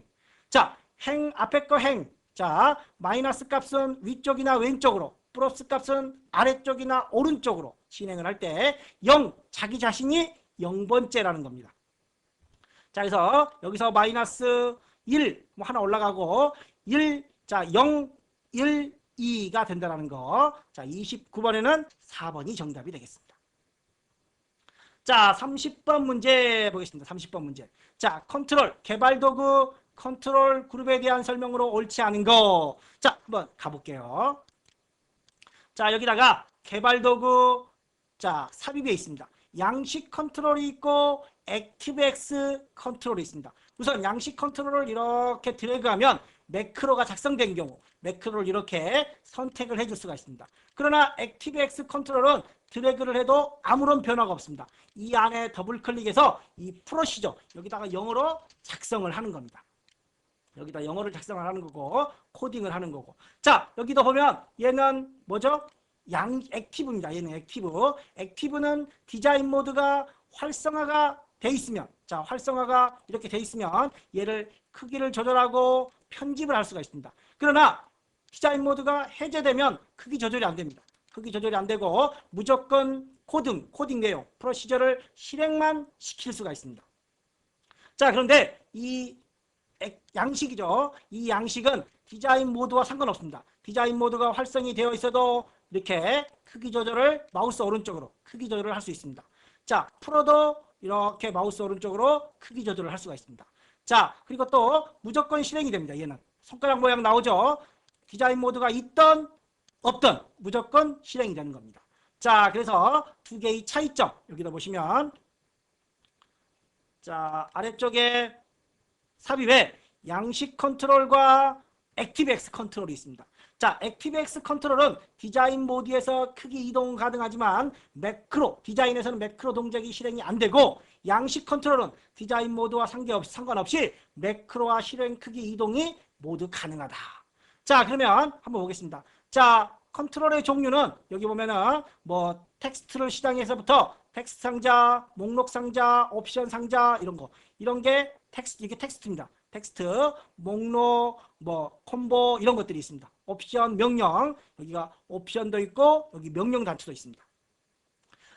자, 행, 앞에 거 행. 자, 마이너스 값은 위쪽이나 왼쪽으로. 플러스 값은 아래쪽이나 오른쪽으로 진행을 할 때 0, 자기 자신이 0번째라는 겁니다. 자, 그래서 여기서 마이너스 1, 뭐 하나 올라가고 1, 자, 0, 1, 2가 된다는 거. 자, 29번에는 4번이 정답이 되겠습니다. 자, 30번 문제 보겠습니다. 30번 문제. 자, 컨트롤, 개발도구, 컨트롤 그룹에 대한 설명으로 옳지 않은 거. 자, 한번 가볼게요. 자, 여기다가 개발도구, 자, 삽입에 있습니다. 양식 컨트롤이 있고 액티브X 컨트롤이 있습니다. 우선 양식 컨트롤을 이렇게 드래그하면 매크로가 작성된 경우 매크로를 이렇게 선택을 해줄 수가 있습니다. 그러나 액티브X 컨트롤은 드래그를 해도 아무런 변화가 없습니다. 이 안에 더블 클릭해서 이 프로시저 여기다가 영어로 작성을 하는 겁니다. 여기다 영어를 작성을 하는 거고 코딩을 하는 거고. 자, 여기도 보면 얘는 뭐죠? 액티브입니다. 얘는 액티브. 액티브는 디자인 모드가 활성화가 돼 있으면, 자, 활성화가 이렇게 돼 있으면 얘를 크기를 조절하고 편집을 할 수가 있습니다. 그러나 디자인 모드가 해제되면 크기 조절이 안 됩니다. 크기 조절이 안 되고 무조건 코딩 내용, 프로시저를 실행만 시킬 수가 있습니다. 자, 그런데 이 양식이죠. 이 양식은 디자인 모드와 상관없습니다. 디자인 모드가 활성이 되어 있어도 이렇게 크기 조절을 마우스 오른쪽으로 크기 조절을 할 수 있습니다. 자, 풀어도 이렇게 마우스 오른쪽으로 크기 조절을 할 수가 있습니다. 자, 그리고 또 무조건 실행이 됩니다. 얘는 손가락 모양 나오죠. 디자인 모드가 있던 없던 무조건 실행이 되는 겁니다. 자, 그래서 두 개의 차이점 여기다 보시면 자, 아래쪽에 삽입에 양식 컨트롤과 액티브X 컨트롤이 있습니다. 자, 액티브X 컨트롤은 디자인 모드에서 크기 이동 가능하지만 매크로, 디자인에서는 매크로 동작이 실행이 안 되고, 양식 컨트롤은 디자인 모드와 상관없이 매크로와 실행 크기 이동이 모두 가능하다. 자, 그러면 한번 보겠습니다. 자, 컨트롤의 종류는 여기 보면은 뭐 텍스트를 시작해서부터 텍스트 상자, 목록 상자, 옵션 상자 이런 게 텍스트, 이게 텍스트입니다. 텍스트, 목록, 뭐 콤보 이런 것들이 있습니다. 옵션, 명령, 여기가 옵션도 있고 여기 명령 단추도 있습니다.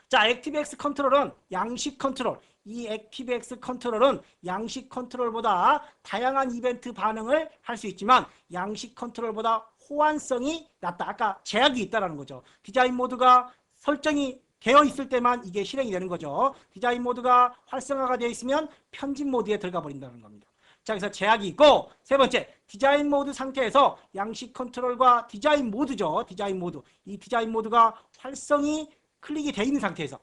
자, 액티브X 컨트롤은 양식 컨트롤. 이 액티브X 컨트롤은 양식 컨트롤보다 다양한 이벤트 반응을 할 수 있지만 양식 컨트롤보다 호환성이 낮다. 아까 제약이 있다는 거죠. 디자인 모드가 설정이 되어 있을 때만 이게 실행이 되는 거죠. 디자인 모드가 활성화가 되어 있으면 편집 모드에 들어가 버린다는 겁니다. 자, 그래서 제약이 있고, 세 번째, 디자인 모드 상태에서 양식 컨트롤과 디자인 모드죠. 디자인 모드. 이 디자인 모드가 활성이 클릭이 되어 있는 상태에서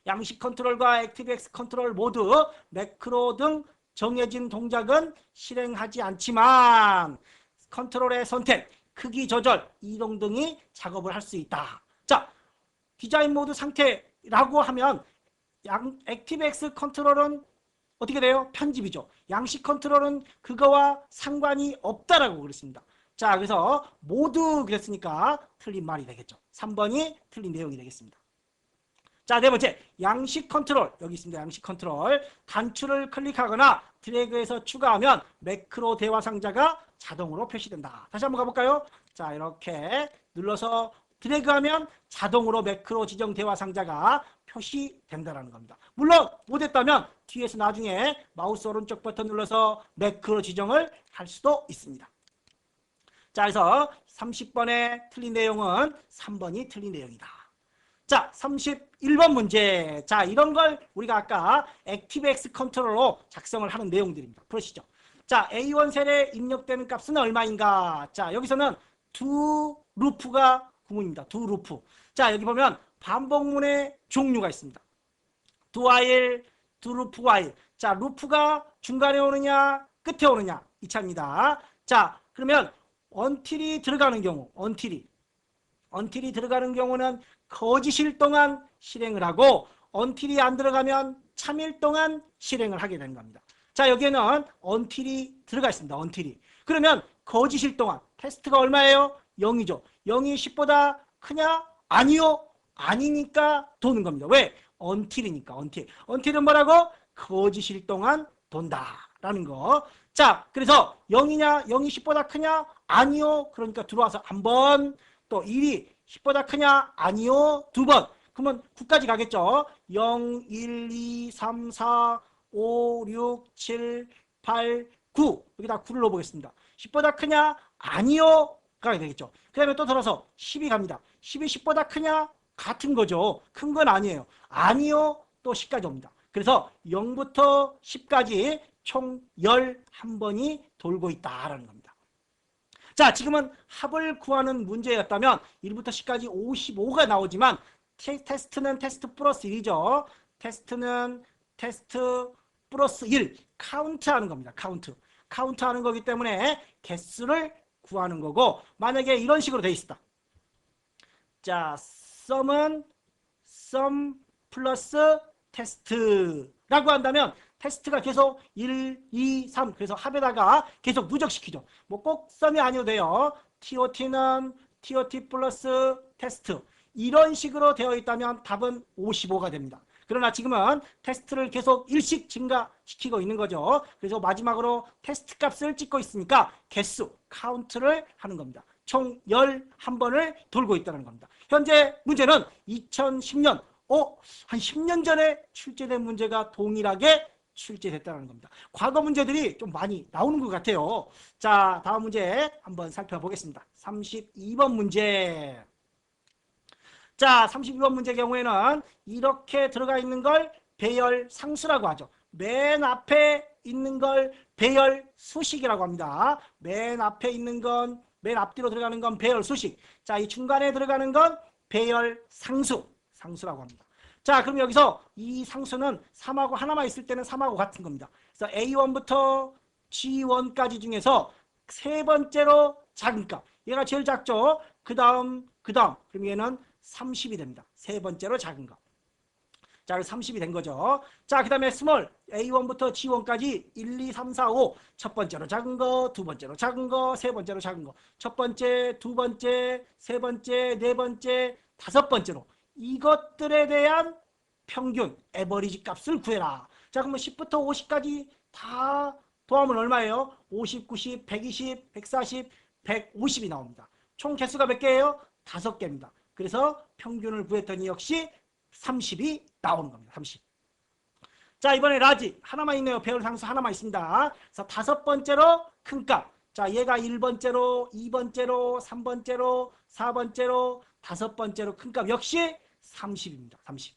양식 컨트롤과 액티브X 컨트롤 모두 매크로 등 정해진 동작은 실행하지 않지만 컨트롤의 선택, 크기 조절, 이동 등이 작업을 할 수 있다. 자, 디자인 모드 상태라고 하면 액티브X 컨트롤은 어떻게 돼요? 편집이죠. 양식 컨트롤은 그거와 상관이 없다라고 그랬습니다. 자, 그래서 모두 그랬으니까 틀린 말이 되겠죠. 3번이 틀린 내용이 되겠습니다. 자, 네 번째, 양식 컨트롤. 여기 있습니다. 양식 컨트롤. 단추를 클릭하거나 드래그해서 추가하면 매크로 대화 상자가 자동으로 표시된다. 다시 한번 가볼까요? 자, 이렇게 눌러서 드래그하면 자동으로 매크로 지정 대화 상자가 표시된다는 겁니다. 물론 못했다면 뒤에서 나중에 마우스 오른쪽 버튼 눌러서 매크로 지정을 할 수도 있습니다. 자, 그래서 30번의 틀린 내용은 3번이 틀린 내용이다. 자, 31번 문제. 자, 이런 걸 우리가 아까 액티브X 컨트롤로 작성을 하는 내용들입니다. 그러시죠? 자, A1 셀에 입력되는 값은 얼마인가? 자, 여기서는 두 루프가 구문입니다. 두 루프. 자, 여기 보면 반복문의 종류가 있습니다. 두 while, 두 루프 while. 자, 루프가 중간에 오느냐, 끝에 오느냐 이 차입니다. 자, 그러면 until이 들어가는 경우, until이 들어가는 경우는 거짓일 동안 실행을 하고 until이 안 들어가면 참일 동안 실행을 하게 되는 겁니다. 자, 여기에는 until이 들어가 있습니다. until이. 그러면 거짓일 동안 테스트가 얼마예요? 0이죠. 0이 10보다 크냐? 아니요. 아니니까 도는 겁니다. 왜? until이니까. until은 뭐라고? 거짓일 동안 돈다라는 거. 자, 그래서 0이냐? 0이 10보다 크냐? 아니요. 그러니까 들어와서 한 번, 또 1이 10보다 크냐? 아니요. 두 번. 그러면 9까지 가겠죠. 0, 1, 2, 3, 4, 5, 6, 7, 8, 9. 여기다 9를 넣어보겠습니다. 10보다 크냐? 아니요. 가 되겠죠. 그 다음에 또 들어서 10이 갑니다. 10이 10보다 크냐? 같은 거죠. 큰 건 아니에요. 아니요. 또 10까지 옵니다. 그래서 0부터 10까지 총 11번이 돌고 있다라는 겁니다. 자, 지금은 합을 구하는 문제였다면 1부터 10까지 55가 나오지만 테스트는 테스트 플러스 1이죠. 테스트는 테스트 플러스 1. 카운트하는 겁니다. 카운트하는 거기 때문에 개수를 구하는 거고, 만약에 이런 식으로 돼 있다. 자, sum은 sum 플러스 테스트라고 한다면 테스트가 계속 1, 2, 3 그래서 합에다가 계속 누적시키죠. 뭐 꼭 sum이 아니어도 돼요. TOT는 TOT 플러스 테스트 이런 식으로 되어 있다면 답은 55가 됩니다. 그러나 지금은 테스트를 계속 일씩 증가시키고 있는 거죠. 그래서 마지막으로 테스트 값을 찍고 있으니까 개수, 카운트를 하는 겁니다. 총 11번을 돌고 있다는 겁니다. 현재 문제는 2010년, 한 10년 전에 출제된 문제가 동일하게 출제됐다는 겁니다. 과거 문제들이 좀 많이 나오는 것 같아요. 자, 다음 문제 한번 살펴보겠습니다. 32번 문제. 자, 32번 문제 경우에는 이렇게 들어가 있는 걸 배열 상수라고 하죠. 맨 앞에 있는 걸 배열 수식이라고 합니다. 맨 앞에 있는 건, 맨 앞뒤로 들어가는 건 배열 수식. 자, 이 중간에 들어가는 건 배열 상수라고 합니다. 자, 그럼 여기서 이 상수는 3하고 하나만 있을 때는 3하고 같은 겁니다. 그래서 A1부터 G1까지 중에서 세 번째로 작은 값. 얘가 제일 작죠? 그 다음. 그럼 얘는 30이 됩니다. 세 번째로 작은 값. 자, 그래서 30이 된 거죠. 자, 그 다음에 스몰 A1부터 G1까지 1, 2, 3, 4, 5. 첫 번째로 작은 거, 두 번째로 작은 거, 세 번째로 작은 거. 첫 번째, 두 번째, 세 번째, 네 번째, 다섯 번째로. 이것들에 대한 평균, 에버리지 값을 구해라. 자, 그러면 10부터 50까지 다 더하면 얼마예요? 50, 90, 120, 140, 150이 나옵니다. 총 개수가 몇 개예요? 5개입니다. 그래서 평균을 구했더니 역시 30이 나오는 겁니다. 30. 자, 이번에 라지 하나만 있네요. 배열 상수 하나만 있습니다. 그래서 다섯 번째로 큰 값. 자, 얘가 1번째로, 2번째로, 3번째로, 4번째로, 다섯 번째로 큰 값 역시 30입니다. 30.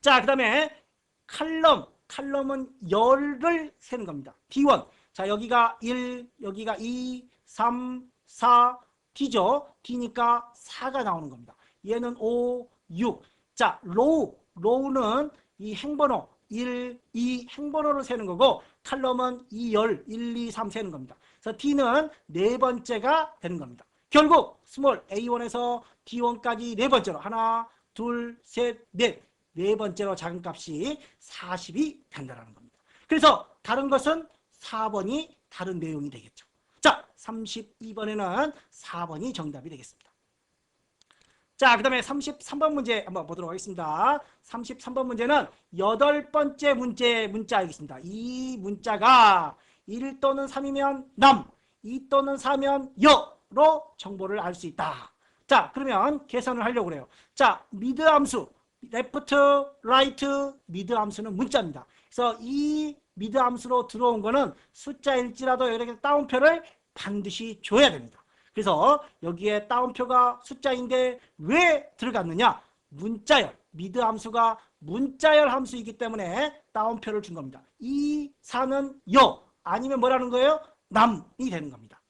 자, 그 다음에 칼럼은 열을 세는 겁니다. D1. 자, 여기가 1, 여기가 2, 3, 4, D죠. D니까 4가 나오는 겁니다. 얘는 5, 6. 자, 로우는 이 행번호 1, 2 행번호를 세는 거고 칼럼은 2, 열 1, 2, 3 세는 겁니다. 그래서 D는 네 번째가 되는 겁니다. 결국 스몰 A1에서 D1까지 네 번째로 하나, 둘, 셋, 넷. 네 번째로 작은 값이 40이 된다는 겁니다. 그래서 다른 것은 4번이 다른 내용이 되겠죠. 자, 32번에는 4번이 정답이 되겠습니다. 자, 그 다음에 33번 문제 한번 보도록 하겠습니다. 33번 문제는 8번째 문자이겠습니다. 이 문자가 1 또는 3이면 남, 2 또는 4면 여로 정보를 알 수 있다. 자, 그러면 계산을 하려고 그래요. 자, 미드 함수, 레프트, 라이트, 미드 함수는 문자입니다. 그래서 이 미드 함수로 들어온 거는 숫자일지라도 이렇게 따옴표를 반드시 줘야 됩니다. 그래서 여기에 따옴표가 숫자인데 왜 들어갔느냐? 문자열, 미드 함수가 문자열 함수이기 때문에 따옴표를 준 겁니다. 이 4는 여, 아니면 뭐라는 거예요? 남이 되는 겁니다.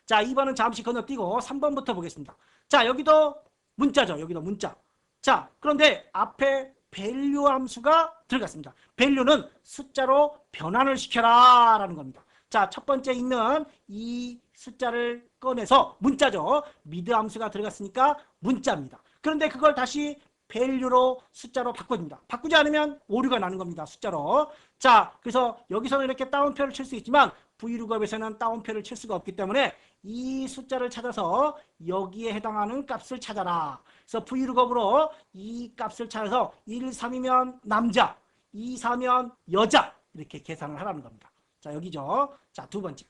자, 2번은 잠시 건너뛰고 3번부터 보겠습니다. 자, 여기도 문자죠. 여기도 문자. 자, 그런데 앞에 value 함수가 들어갔습니다. value는 숫자로 변환을 시켜라 라는 겁니다. 자, 첫 번째 있는 이 숫자를 꺼내서 문자죠. 미드 함수가 들어갔으니까 문자입니다. 그런데 그걸 다시 value로 숫자로 바꿔줍니다. 바꾸지 않으면 오류가 나는 겁니다. 숫자로. 자, 그래서 여기서는 이렇게 따옴표를 칠 수 있지만 VLOOKUP에서는 따옴표를 칠 수가 없기 때문에 이 숫자를 찾아서 여기에 해당하는 값을 찾아라. 그래서 VLOOKUP으로 이 값을 찾아서 1, 3이면 남자, 2, 4면 여자 이렇게 계산을 하라는 겁니다. 자, 여기죠. 자, 두 번째.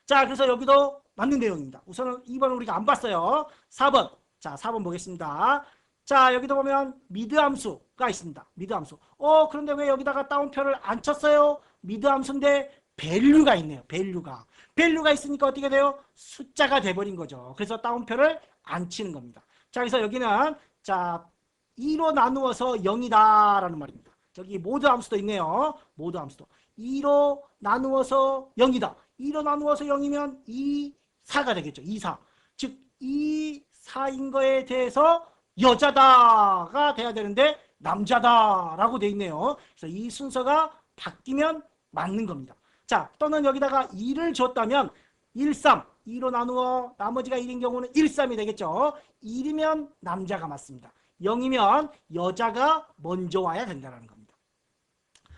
자, 그래서 여기도 맞는 내용입니다. 우선은 2번은 우리가 안 봤어요. 4번. 자, 4번 보겠습니다. 자, 여기도 보면 미드 함수가 있습니다. 미드 함수. 그런데 왜 여기다가 따옴표를 안 쳤어요? 미드 함수인데 value가 있네요. value가 있으니까 어떻게 돼요? 숫자가 돼버린 거죠. 그래서 따옴표를 안 치는 겁니다. 자, 그래서 여기는 자 2로 나누어서 0이다 라는 말입니다. 여기 모드 함수도 있네요. 모드 함수도. 2로 나누어서 0이다. 2로 나누어서 0이면 2, 4가 되겠죠. 2, 4. 즉 2, 4인 거에 대해서 여자다가 돼야 되는데 남자다라고 돼 있네요. 그래서 이 순서가 바뀌면 맞는 겁니다. 자, 또는 여기다가 2를 줬다면 1, 3, 2로 나누어 나머지가 1인 경우는 1, 3이 되겠죠. 1이면 남자가 맞습니다. 0이면 여자가 먼저 와야 된다는 겁니다.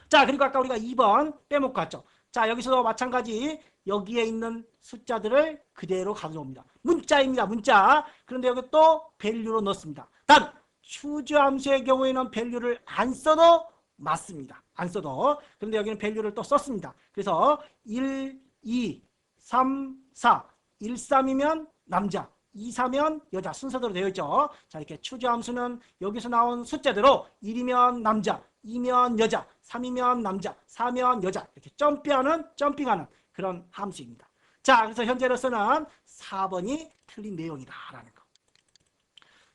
자, 그리고 아까 우리가 2번 빼먹고 갔죠. 자, 여기서도 마찬가지 여기에 있는 숫자들을 그대로 가져옵니다. 문자입니다. 문자. 그런데 여기 또 value로 넣습니다. 단 choose 함수의 경우에는 value를 안 써도 맞습니다. 안 써도. 그런데 여기는 value를 또 썼습니다. 그래서 1, 2, 3, 4. 1, 3이면 남자, 2, 4면 여자 순서대로 되어 있죠. 자, 이렇게 choose 함수는 여기서 나온 숫자대로 1이면 남자, 2면 여자, 3이면 남자, 4면 여자 이렇게 점핑하는 그런 함수입니다. 자, 그래서 현재로서는 4번이 틀린 내용이다라는 거.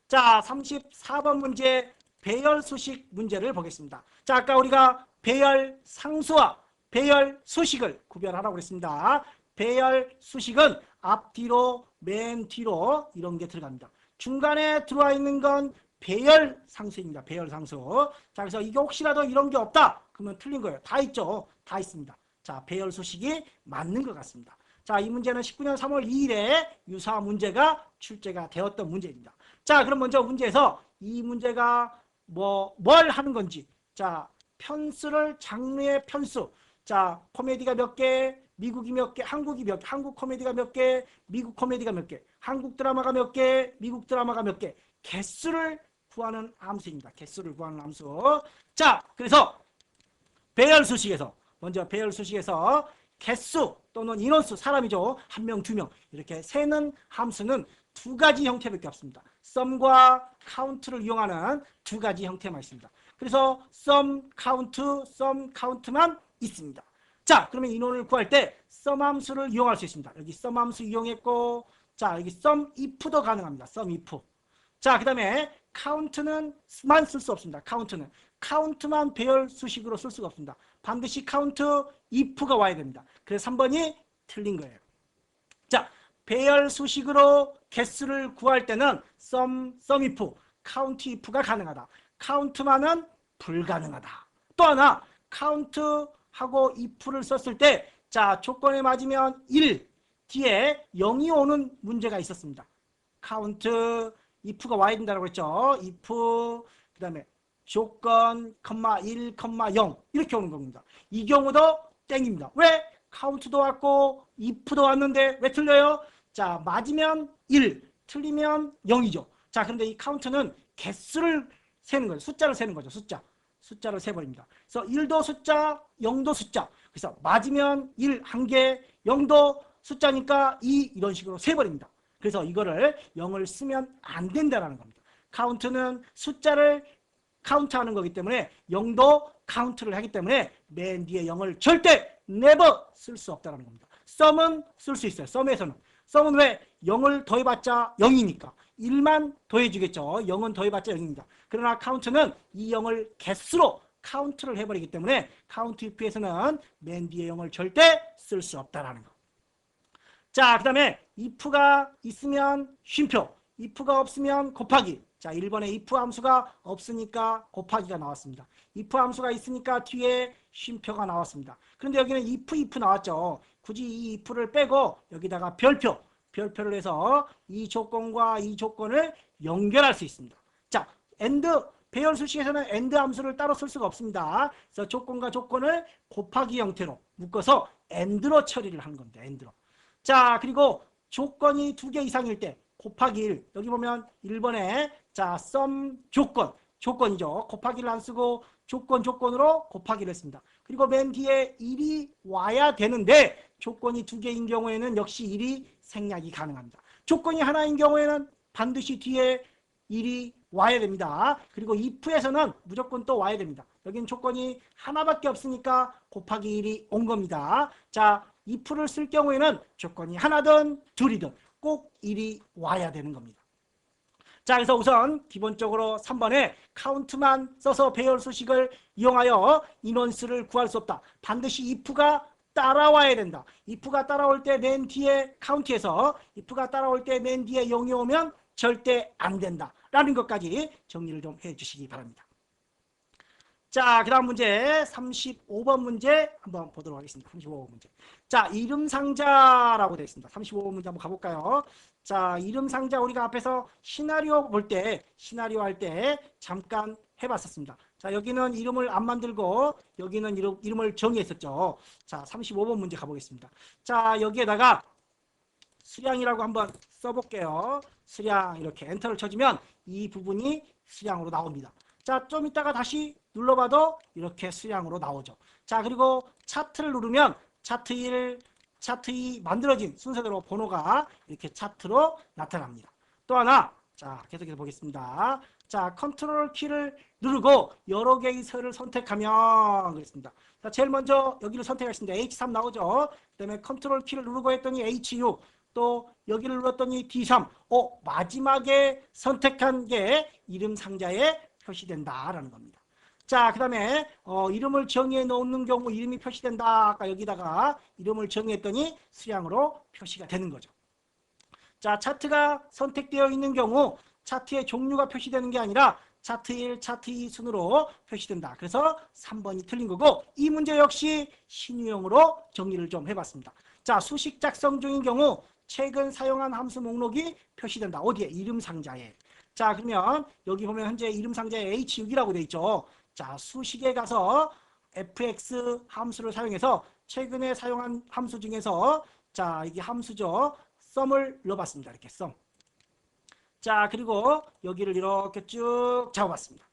자, 34번 문제 배열 수식 문제를 보겠습니다. 자, 아까 우리가 배열 상수와 배열 수식을 구별하라고 그랬습니다. 배열 수식은 앞뒤로 맨 뒤로 이런 게 들어갑니다. 중간에 들어와 있는 건 배열 상수입니다. 배열 상수. 자, 그래서 이게 혹시라도 이런 게 없다 그러면 틀린 거예요. 다 있죠. 다 있습니다. 자, 배열 수식이 맞는 것 같습니다. 자, 이 문제는 19년 3월 2일에 유사 문제가 출제가 되었던 문제입니다. 자, 그럼 먼저 문제에서 이 문제가 뭘 하는 건지. 자, 편수를 장르의 편수. 자, 코미디가 몇 개, 미국이 몇 개, 한국이 몇 개, 한국 코미디가 몇 개, 미국 코미디가 몇 개, 한국 드라마가 몇 개, 미국 드라마가 몇 개, 개수를 구하는 함수입니다. 개수를 구하는 함수. 자, 그래서 배열 수식에서 먼저 배열 수식에서 개수 또는 인원수, 사람이죠. 한 명, 두 명 이렇게 세는 함수는 두 가지 형태밖에 없습니다. 썸과 카운트를 이용하는 두 가지 형태만 있습니다. 그래서 썸, 카운트만 있습니다. 자, 그러면 인원을 구할 때 썸 함수를 이용할 수 있습니다. 여기 썸 함수 이용했고, 자, 여기 썸 if도 가능합니다. 썸 if. 자, 그 다음에 카운트는만 쓸 수 없습니다. 카운트만 배열 수식으로 쓸 수가 없습니다. 반드시 카운트 if가 와야 됩니다. 그래서 3번이 틀린 거예요. 자, 배열 수식으로 개수를 구할 때는 sum if, count if가 가능하다. 카운트만은 불가능하다. 또 하나, 카운트하고 if를 썼을 때, 자, 조건에 맞으면 1 뒤에 0이 오는 문제가 있었습니다. 카운트 if가 와야 된다고 했죠. if 그 다음에 조건, 1, 0 이렇게 오는 겁니다. 이 경우도 땡입니다. 왜? 카운트도 왔고 if도 왔는데 왜 틀려요? 자, 맞으면 1, 틀리면 0이죠. 자, 그런데 이 카운트는 개수를 세는 거죠. 숫자를 세는 거죠. 숫자를 세버립니다. 그래서 1도 숫자, 0도 숫자. 그래서 맞으면 1, 1개, 0도 숫자니까 2 이런 식으로 세버립니다. 그래서 이거를 0을 쓰면 안 된다는 겁니다. 카운트는 숫자를 카운트하는 거기 때문에 0도 카운트를 하기 때문에 맨 뒤에 0을 절대 never 쓸 수 없다는 겁니다. 썸은 쓸 수 있어요. 썸은 왜? 0을 더해봤자 0이니까 1만 더해주겠죠. 0은 더해봤자 0입니다. 그러나 카운트는 이 0을 개수로 카운트를 해버리기 때문에 카운트 if에서는 맨 뒤에 0을 절대 쓸 수 없다는 거. 자, 그 다음에 if가 있으면 쉼표, if가 없으면 곱하기. 자, 1번에 if 함수가 없으니까 곱하기가 나왔습니다. if 함수가 있으니까 뒤에 쉼표가 나왔습니다. 그런데 여기는 if 나왔죠. 굳이 이 if를 빼고 여기다가 별표를 해서 이 조건과 이 조건을 연결할 수 있습니다. 자, 배열 수식에서는 and 함수를 따로 쓸 수가 없습니다. 그래서 조건과 조건을 곱하기 형태로 묶어서 and로 처리를 하는 겁니다. and로. 자, 그리고 조건이 2개 이상일 때 곱하기 1. 여기 보면 1번에 자, sum 조건이죠. 곱하기를 안 쓰고 조건으로 곱하기를 했습니다. 그리고 맨 뒤에 1이 와야 되는데 조건이 2개인 경우에는 역시 1이 생략이 가능합니다. 조건이 하나인 경우에는 반드시 뒤에 1이 와야 됩니다. 그리고 if에서는 무조건 또 와야 됩니다. 여기는 조건이 하나밖에 없으니까 곱하기 1이 온 겁니다. 자, if를 쓸 경우에는 조건이 하나든 둘이든 꼭 1이 와야 되는 겁니다. 자, 그래서 우선 기본적으로 3번에 카운트만 써서 배열 수식을 이용하여 인원수를 구할 수 없다. 반드시 if가 따라와야 된다. if가 따라올 때 맨 뒤에 카운트에서 if가 따라올 때 맨 뒤에 0이 오면 절대 안 된다. 라는 것까지 정리를 좀 해주시기 바랍니다. 자, 그 다음 문제 35번 문제 한번 보도록 하겠습니다. 35번 문제. 자, 이름상자라고 되어 있습니다. 35번 문제 한번 가볼까요? 자, 이름상자 우리가 앞에서 시나리오 할 때 잠깐 해봤었습니다. 자, 여기는 이름을 안 만들고 여기는 이름을 정의했었죠. 자, 35번 문제 가보겠습니다. 자, 여기에다가 수량이라고 한번 써볼게요. 수량 이렇게 엔터를 쳐주면 이 부분이 수량으로 나옵니다. 자, 좀 이따가 다시 눌러봐도 이렇게 수량으로 나오죠. 자, 그리고 차트를 누르면 차트 1, 차트 2 만들어진 순서대로 번호가 이렇게 차트로 나타납니다. 또 하나, 자, 계속해서 보겠습니다. 자, 컨트롤 키를 누르고 여러 개의 셀을 선택하면 그렇습니다. 자, 제일 먼저 여기를 선택했습니다. H3 나오죠. 그 다음에 컨트롤 키를 누르고 했더니 HU, 또 여기를 눌렀더니 D3. 마지막에 선택한 게 이름 상자에 표시된다라는 겁니다. 자, 그 다음에 이름을 정의해 놓는 경우 이름이 표시된다. 아까 여기다가 이름을 정의했더니 수량으로 표시가 되는 거죠. 자, 차트가 선택되어 있는 경우 차트의 종류가 표시되는 게 아니라 차트 1, 차트 2 순으로 표시된다. 그래서 3번이 틀린 거고 이 문제 역시 신유형으로 정리를 좀 해봤습니다. 자, 수식 작성 중인 경우 최근 사용한 함수 목록이 표시된다. 어디에? 이름 상자에. 자, 그러면 여기 보면 현재 이름 상자에 H6이라고 되어 있죠. 자, 수식에 가서 fx 함수를 사용해서 최근에 사용한 함수 중에서 자, 이게 함수죠. 썸을 넣어봤습니다. 이렇게 썸. 자, 그리고 여기를 이렇게 쭉 잡아봤습니다.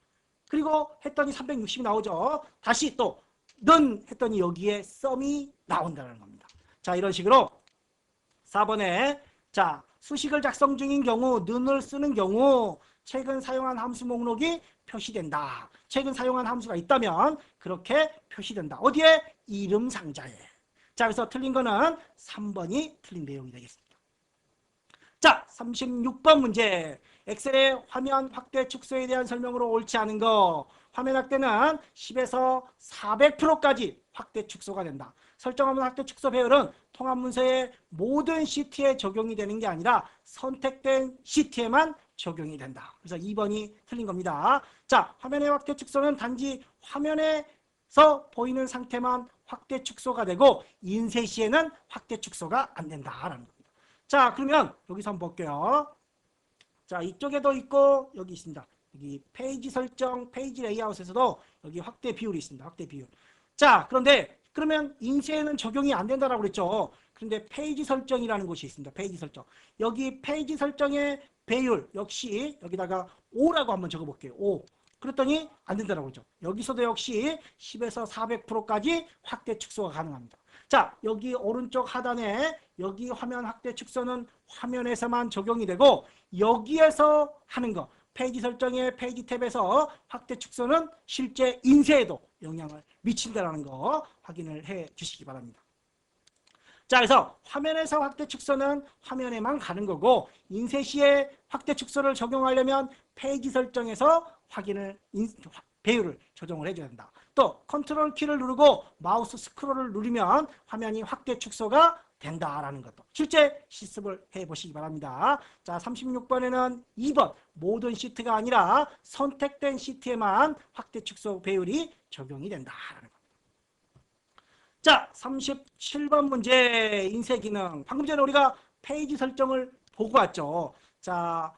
그리고 했더니 360이 나오죠. 다시 또 는 했더니 여기에 썸이 나온다는 겁니다. 자, 이런 식으로 4번에 자, 수식을 작성 중인 경우 는을 쓰는 경우 최근 사용한 함수 목록이 표시된다. 최근 사용한 함수가 있다면 그렇게 표시된다. 어디에? 이름 상자에. 자, 그래서 틀린 거는 3번이 틀린 내용이 되겠습니다. 자, 36번 문제. 엑셀의 화면 확대 축소에 대한 설명으로 옳지 않은 거. 화면 확대는 10에서 400%까지 확대 축소가 된다. 설정하면 확대 축소 배열은 통합 문서의 모든 시트에 적용이 되는 게 아니라 선택된 시트에만 적용이 된다. 그래서 2번이 틀린 겁니다. 자, 화면의 확대 축소는 단지 화면에서 보이는 상태만 확대 축소가 되고 인쇄 시에는 확대 축소가 안 된다라는 겁니다. 자, 그러면 여기서 한번 볼게요. 자, 이쪽에도 있고 여기 있습니다. 여기 페이지 설정, 페이지 레이아웃에서도 여기 확대 비율이 있습니다. 확대 비율. 자, 그런데 그러면 인쇄에는 적용이 안 된다라고 그랬죠. 그런데 페이지 설정이라는 곳이 있습니다. 페이지 설정. 여기 페이지 설정의 배율 역시 여기다가 5라고 한번 적어볼게요. 5. 그랬더니 안 된다라고 그러죠. 여기서도 역시 10에서 400%까지 확대 축소가 가능합니다. 자, 여기 오른쪽 하단에 여기 화면 확대 축소는 화면에서만 적용이 되고 여기에서 하는 거 페이지 설정의 페이지 탭에서 확대 축소는 실제 인쇄에도 영향을 미친다는 거 확인을 해 주시기 바랍니다. 자, 그래서 화면에서 확대 축소는 화면에만 가는 거고 인쇄 시에 확대 축소를 적용하려면 페이지 설정에서 배율을 조정을 해줘야 된다. 또 컨트롤 키를 누르고 마우스 스크롤을 누르면 화면이 확대 축소가 된다라는 것도 실제 실습을 해보시기 바랍니다. 자, 36번에는 2번 모든 시트가 아니라 선택된 시트에만 확대 축소 배율이 적용이 된다라는 겁니다. 자, 37번 문제 인쇄 기능. 방금 전에 우리가 페이지 설정을 보고 왔죠. 자,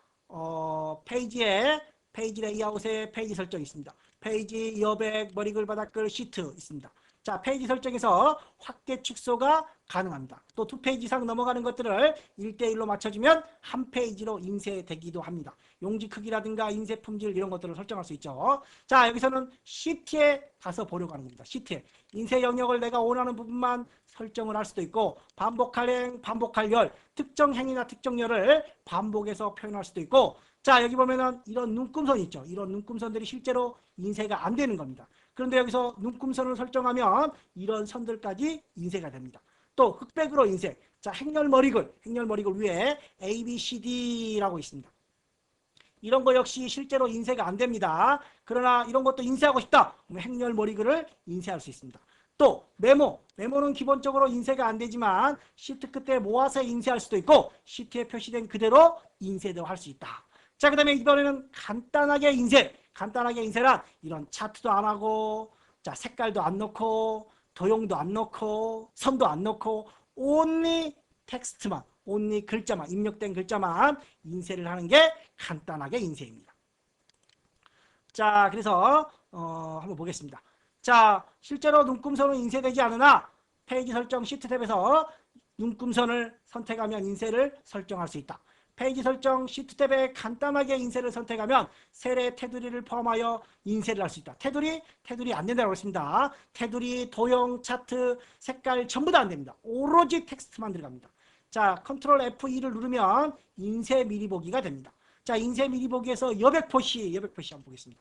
페이지 레이아웃에 페이지 설정이 있습니다. 페이지, 여백, 머리글, 바닥글, 시트 있습니다. 자, 페이지 설정에서 확대 축소가 가능합니다. 또 두 페이지 이상 넘어가는 것들을 1대1로 맞춰주면 한 페이지로 인쇄되기도 합니다. 용지 크기라든가 인쇄 품질 이런 것들을 설정할 수 있죠. 자, 여기서는 시트에 가서 보려고 하는 겁니다. 시트에. 인쇄 영역을 내가 원하는 부분만 설정을 할 수도 있고 반복할 행, 반복할 열, 특정 행위나 특정 열을 반복해서 표현할 수도 있고 자, 여기 보면은 이런 눈금선이 있죠. 이런 눈금선들이 실제로 인쇄가 안 되는 겁니다. 그런데 여기서 눈금선을 설정하면 이런 선들까지 인쇄가 됩니다. 또 흑백으로 인쇄. 자, 행렬 머리글 위에 A, B, C, D라고 있습니다. 이런 거 역시 실제로 인쇄가 안 됩니다. 그러나 이런 것도 인쇄하고 싶다. 그러면 행렬 머리글을 인쇄할 수 있습니다. 또 메모는 기본적으로 인쇄가 안 되지만 시트 끝에 모아서 인쇄할 수도 있고 시트에 표시된 그대로 인쇄도 할 수 있다. 자, 그 다음에 이번에는 간단하게 인쇄란 이런 차트도 안 하고 자, 색깔도 안 넣고 도형도 안 넣고 선도 안 넣고 only 텍스트만 only 글자만 입력된 글자만 인쇄를 하는 게 간단하게 인쇄입니다. 자, 그래서 한번 보겠습니다. 자, 실제로 눈금선은 인쇄되지 않으나 페이지 설정 시트 탭에서 눈금선을 선택하면 인쇄를 설정할 수 있다. 페이지 설정 시트 탭에 간단하게 인쇄를 선택하면 세례 테두리를 포함하여 인쇄를 할 수 있다. 테두리 안 된다고 했습니다. 테두리, 도형, 차트, 색깔 전부 다 안 됩니다. 오로지 텍스트만 들어갑니다. 자, 컨트롤 F2를 누르면 인쇄 미리 보기가 됩니다. 자, 인쇄 미리 보기에서 여백 표시 한번 보겠습니다.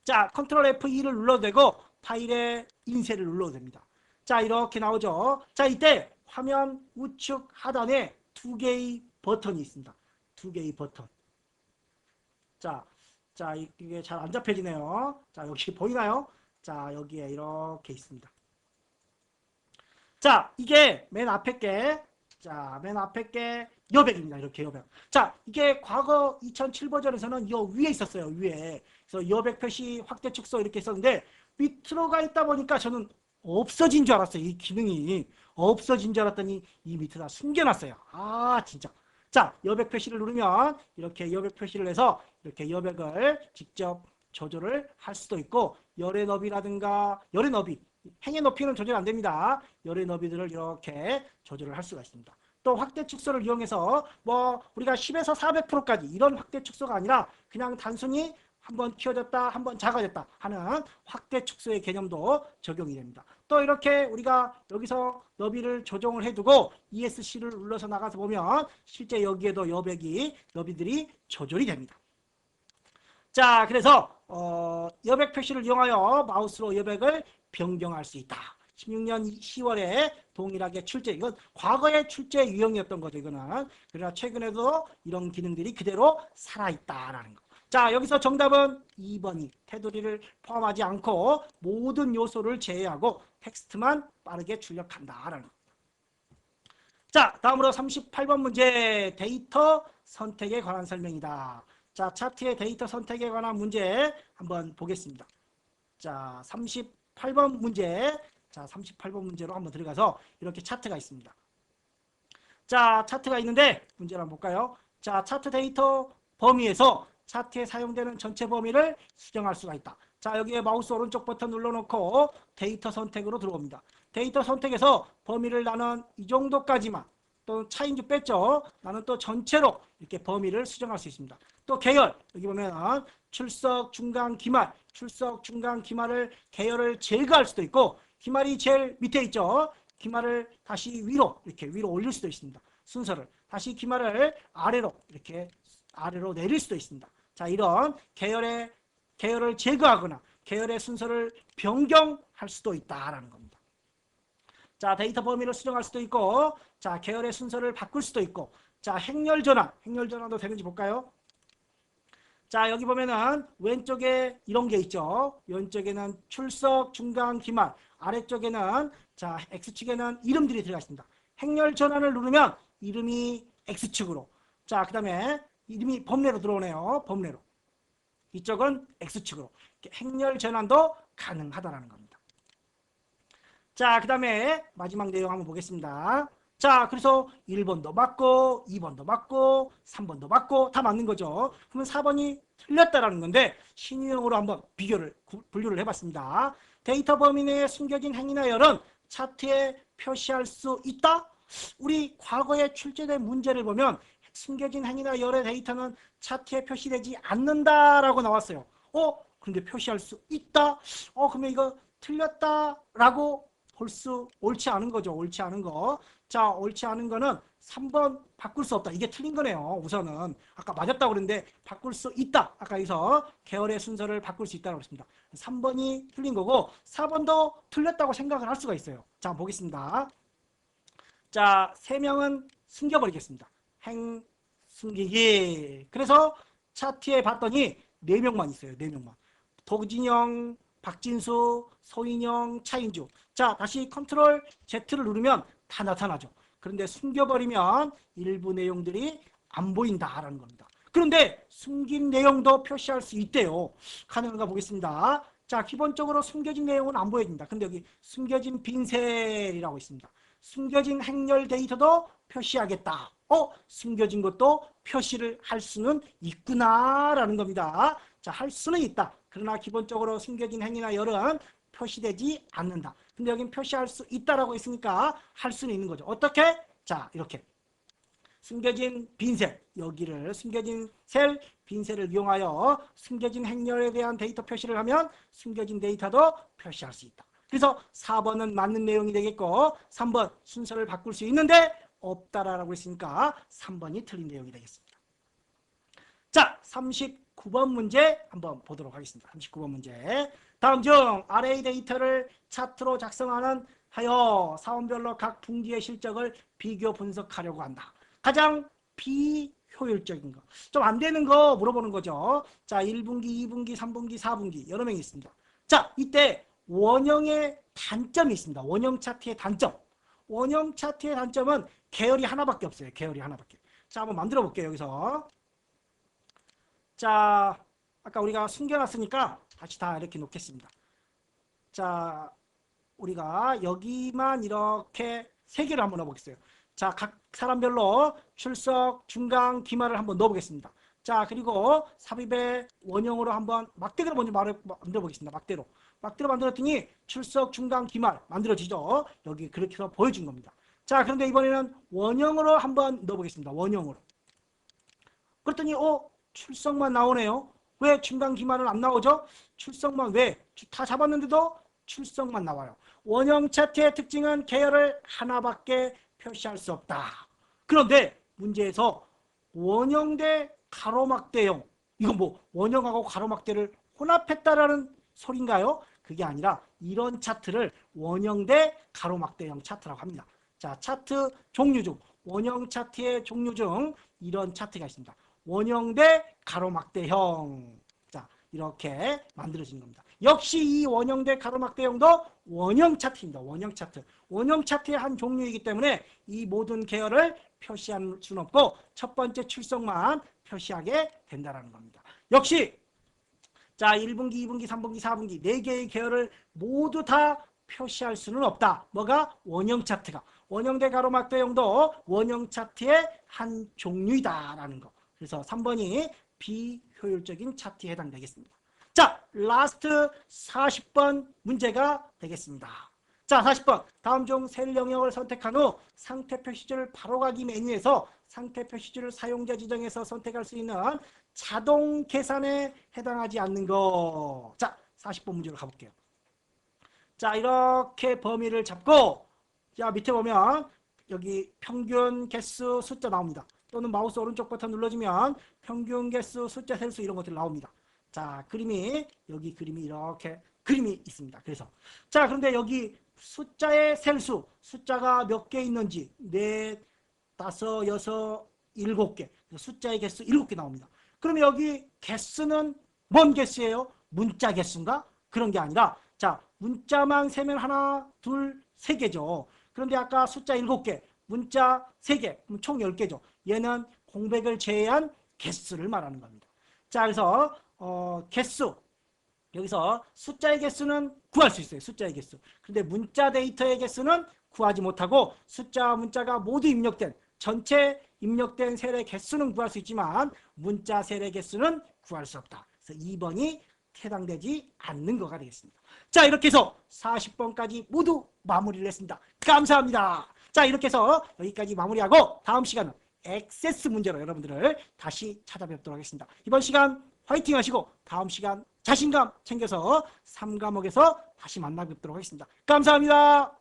자, 컨트롤 F2를 눌러도 되고 파일에 인쇄를 눌러도 됩니다. 자, 이렇게 나오죠. 자, 이때 화면 우측 하단에 두 개의 버튼이 있습니다. 두 개의 버튼. 자, 이게 잘 안 잡혀지네요. 자, 여기 보이나요? 자, 여기에 이렇게 있습니다. 자, 이게 맨 앞에 게 여백입니다. 이렇게 여백. 자, 이게 과거 2007 버전에서는 요 위에 있었어요. 위에. 그래서 여백 표시 확대 축소 이렇게 있었는데 밑으로 가 있다 보니까 저는 없어진 줄 알았어요. 이 기능이 없어진 줄 알았더니 이 밑에다 숨겨놨어요. 아, 진짜. 자, 여백 표시를 누르면 이렇게 여백 표시를 해서 이렇게 여백을 직접 조절을 할 수도 있고, 열의 너비라든가 열의 너비, 행의 높이는 조절 안 됩니다. 열의 너비들을 이렇게 조절을 할 수가 있습니다. 또 확대 축소를 이용해서 뭐 우리가 10에서 400%까지 이런 확대 축소가 아니라 그냥 단순히 한번 키워졌다, 한번 작아졌다 하는 확대 축소의 개념도 적용이 됩니다. 또 이렇게 우리가 여기서 너비를 조정을 해두고 ESC를 눌러서 나가서 보면 실제 여기에도 너비들이 조절이 됩니다. 자, 그래서 여백 표시를 이용하여 마우스로 여백을 변경할 수 있다. 16년 10월에 동일하게 출제, 이건 과거의 출제 유형이었던 거죠, 이거는. 그러나 최근에도 이런 기능들이 그대로 살아있다라는 거. 자, 여기서 정답은 2번이 테두리를 포함하지 않고 모든 요소를 제외하고 텍스트만 빠르게 출력한다라는 거. 자, 다음으로 38번 문제, 데이터 선택에 관한 설명이다. 자, 차트의 데이터 선택에 관한 문제 한번 보겠습니다. 자, 38번 문제. 자, 38번 문제로 한번 들어가서 이렇게 차트가 있습니다. 자, 차트가 있는데 문제를 한번 볼까요? 자, 차트 데이터 범위에서 차트에 사용되는 전체 범위를 수정할 수가 있다. 자, 여기에 마우스 오른쪽 버튼 눌러놓고 데이터 선택으로 들어옵니다. 데이터 선택에서 범위를 나는 이 정도까지만, 또 차인주 뺐죠. 나는 또 전체로 이렇게 범위를 수정할 수 있습니다. 또 계열, 여기 보면 출석, 중간, 기말, 출석, 중간, 기말을 계열을 제거할 수도 있고, 기말이 제일 밑에 있죠. 기말을 다시 위로 이렇게 위로 올릴 수도 있습니다. 순서를 다시 기말을 아래로 이렇게 아래로 내릴 수도 있습니다. 자, 이런 계열을 제거하거나 계열의 순서를 변경할 수도 있다라는 겁니다. 자, 데이터 범위를 수정할 수도 있고, 자, 계열의 순서를 바꿀 수도 있고, 자, 행렬 전환도 되는지 볼까요? 자, 여기 보면은 왼쪽에 이런 게 있죠. 왼쪽에는 출석, 중간, 기말, 아래쪽에는 자, X축에는 이름들이 들어가 있습니다. 행렬 전환을 누르면 이름이 X축으로, 자, 그 다음에 이름이 범례로 들어오네요. 범례로. 이쪽은 X축으로. 행렬 전환도 가능하다라는 겁니다. 자, 그 다음에 마지막 내용 한번 보겠습니다. 자, 그래서 1번도 맞고 2번도 맞고 3번도 맞고 다 맞는 거죠. 그러면 4번이 틀렸다라는 건데 신유형으로 한번 분류를 해봤습니다. 데이터 범위 내에 숨겨진 행이나 열은 차트에 표시할 수 있다? 우리 과거에 출제된 문제를 보면 숨겨진 행이나 열의 데이터는 차트에 표시되지 않는다라고 나왔어요. 근데 표시할 수 있다? 그러면 이거 틀렸다라고 볼 수 옳지 않은 거죠. 옳지 않은 거. 자, 옳지 않은 거는 3번 바꿀 수 없다. 이게 틀린 거네요. 우선은 아까 맞았다고 그랬는데 바꿀 수 있다. 아까 여기서 계열의 순서를 바꿀 수 있다고 했습니다. 3번이 틀린 거고 4번도 틀렸다고 생각을 할 수가 있어요. 자, 보겠습니다. 자, 3명은 숨겨버리겠습니다. 행 숨기기. 그래서 차트에 봤더니 4명만 있어요. 4명만. 도진영, 박진수, 소인영, 차인주. 자, 다시 컨트롤 Z를 누르면 다 나타나죠. 그런데 숨겨버리면 일부 내용들이 안 보인다라는 겁니다. 그런데 숨긴 내용도 표시할 수 있대요. 가능한가 보겠습니다. 자, 기본적으로 숨겨진 내용은 안 보여집니다. 근데 여기 숨겨진 빈셀이라고 있습니다. 숨겨진 행렬 데이터도 표시하겠다. 숨겨진 것도 표시를 할 수는 있구나라는 겁니다. 자, 할 수는 있다. 그러나 기본적으로 숨겨진 행이나 열은 표시되지 않는다. 근데 여긴 표시할 수 있다라고 있으니까 할 수는 있는 거죠. 어떻게? 자, 이렇게 숨겨진 빈셀, 여기를 숨겨진 셀, 빈셀을 이용하여 숨겨진 행렬에 대한 데이터 표시를 하면 숨겨진 데이터도 표시할 수 있다. 그래서 4번은 맞는 내용이 되겠고 3번 순서를 바꿀 수 있는데 없다라고 했으니까 3번이 틀린 내용이 되겠습니다. 자, 39번 문제 한번 보도록 하겠습니다. 39번 문제. 다음 중 array 데이터를 차트로 작성하는 하여 사원별로 각 분기의 실적을 비교 분석하려고 한다. 가장 비효율적인 거. 좀 안 되는 거 물어보는 거죠. 자, 1분기, 2분기, 3분기, 4분기 여러 명이 있습니다. 자, 이때 원형의 단점이 있습니다. 원형 차트의 단점. 원형 차트의 단점은 계열이 하나밖에 없어요. 계열이 하나밖에. 자, 한번 만들어 볼게요. 여기서. 자, 아까 우리가 숨겨놨으니까 다시 다 이렇게 놓겠습니다. 자, 우리가 여기만 이렇게 3개를 한번 넣어보겠어요. 자, 각 사람별로 출석, 중간, 기말을 한번 넣어보겠습니다. 자, 그리고 삽입의 원형으로 한번 막대기로 먼저 만들어 보겠습니다. 막대로 만들었더니 출석, 중간, 기말 만들어지죠. 여기 그렇게 해서 보여준 겁니다. 자, 그런데 이번에는 원형으로 한번 넣어보겠습니다. 원형으로. 그랬더니 출석만 나오네요. 왜 중간, 기말은 안 나오죠? 출석만 왜? 다 잡았는데도 출석만 나와요. 원형 차트의 특징은 계열을 하나밖에 표시할 수 없다. 그런데 문제에서 원형 대 가로막대형, 이건 뭐 원형하고 가로막대를 혼합했다라는 소린가요? 그게 아니라 이런 차트를 원형 대 가로막대형 차트라고 합니다. 자, 차트 종류 중 원형 차트의 종류 중 이런 차트가 있습니다. 원형 대 가로막대형. 자, 이렇게 만들어지는 겁니다. 역시 이 원형 대 가로막대형도 원형 차트입니다. 원형 차트. 원형 차트의 한 종류이기 때문에 이 모든 계열을 표시할 수는 없고 첫 번째 출석만 표시하게 된다는 겁니다. 역시 자, 1분기, 2분기, 3분기, 4분기 4개의 계열을 모두 다 표시할 수는 없다. 뭐가? 원형 차트가. 원형 대 가로막대형도 원형 차트의 한 종류이다라는 거. 그래서 3번이 비효율적인 차트에 해당되겠습니다. 자, 라스트 40번 문제가 되겠습니다. 자, 40번. 다음 중 셀 영역을 선택한 후 상태 표시줄을 바로 가기 메뉴에서 상태 표시줄을 사용자 지정해서 선택할 수 있는 자동 계산에 해당하지 않는 거. 자, 40번 문제로 가볼게요. 자, 이렇게 범위를 잡고 자, 밑에 보면 여기 평균 개수 숫자 나옵니다. 또는 마우스 오른쪽 버튼 눌러주면 평균 개수 숫자 셀수 이런 것들 나옵니다. 자, 여기 그림이 이렇게 그림이 있습니다. 그래서 자, 그런데 여기 숫자의 셀수, 숫자가 몇 개 있는지 4, 5, 6, 7개 숫자의 개수 7개 나옵니다. 그러면 여기 개수는 뭔 개수예요? 문자 개수인가? 그런 게 아니라 자, 문자만 세면 하나, 둘, 3개죠. 그런데 아까 숫자 7개, 문자 3개, 그럼 총 10개죠. 얘는 공백을 제외한 개수를 말하는 겁니다. 자, 그래서 개수, 여기서 숫자의 개수는 구할 수 있어요. 숫자의 개수. 그런데 문자 데이터의 개수는 구하지 못하고 숫자와 문자가 모두 입력된 전체 입력된 셀의 개수는 구할 수 있지만 문자 셀의 개수는 구할 수 없다. 그래서 2번이 해당되지 않는 거가 되겠습니다. 자, 이렇게 해서 40번까지 모두 마무리를 했습니다. 감사합니다. 자, 이렇게 해서 여기까지 마무리하고 다음 시간은 액세스 문제로 여러분들을 다시 찾아뵙도록 하겠습니다. 이번 시간 화이팅 하시고 다음 시간 자신감 챙겨서 3과목에서 다시 만나 뵙도록 하겠습니다. 감사합니다.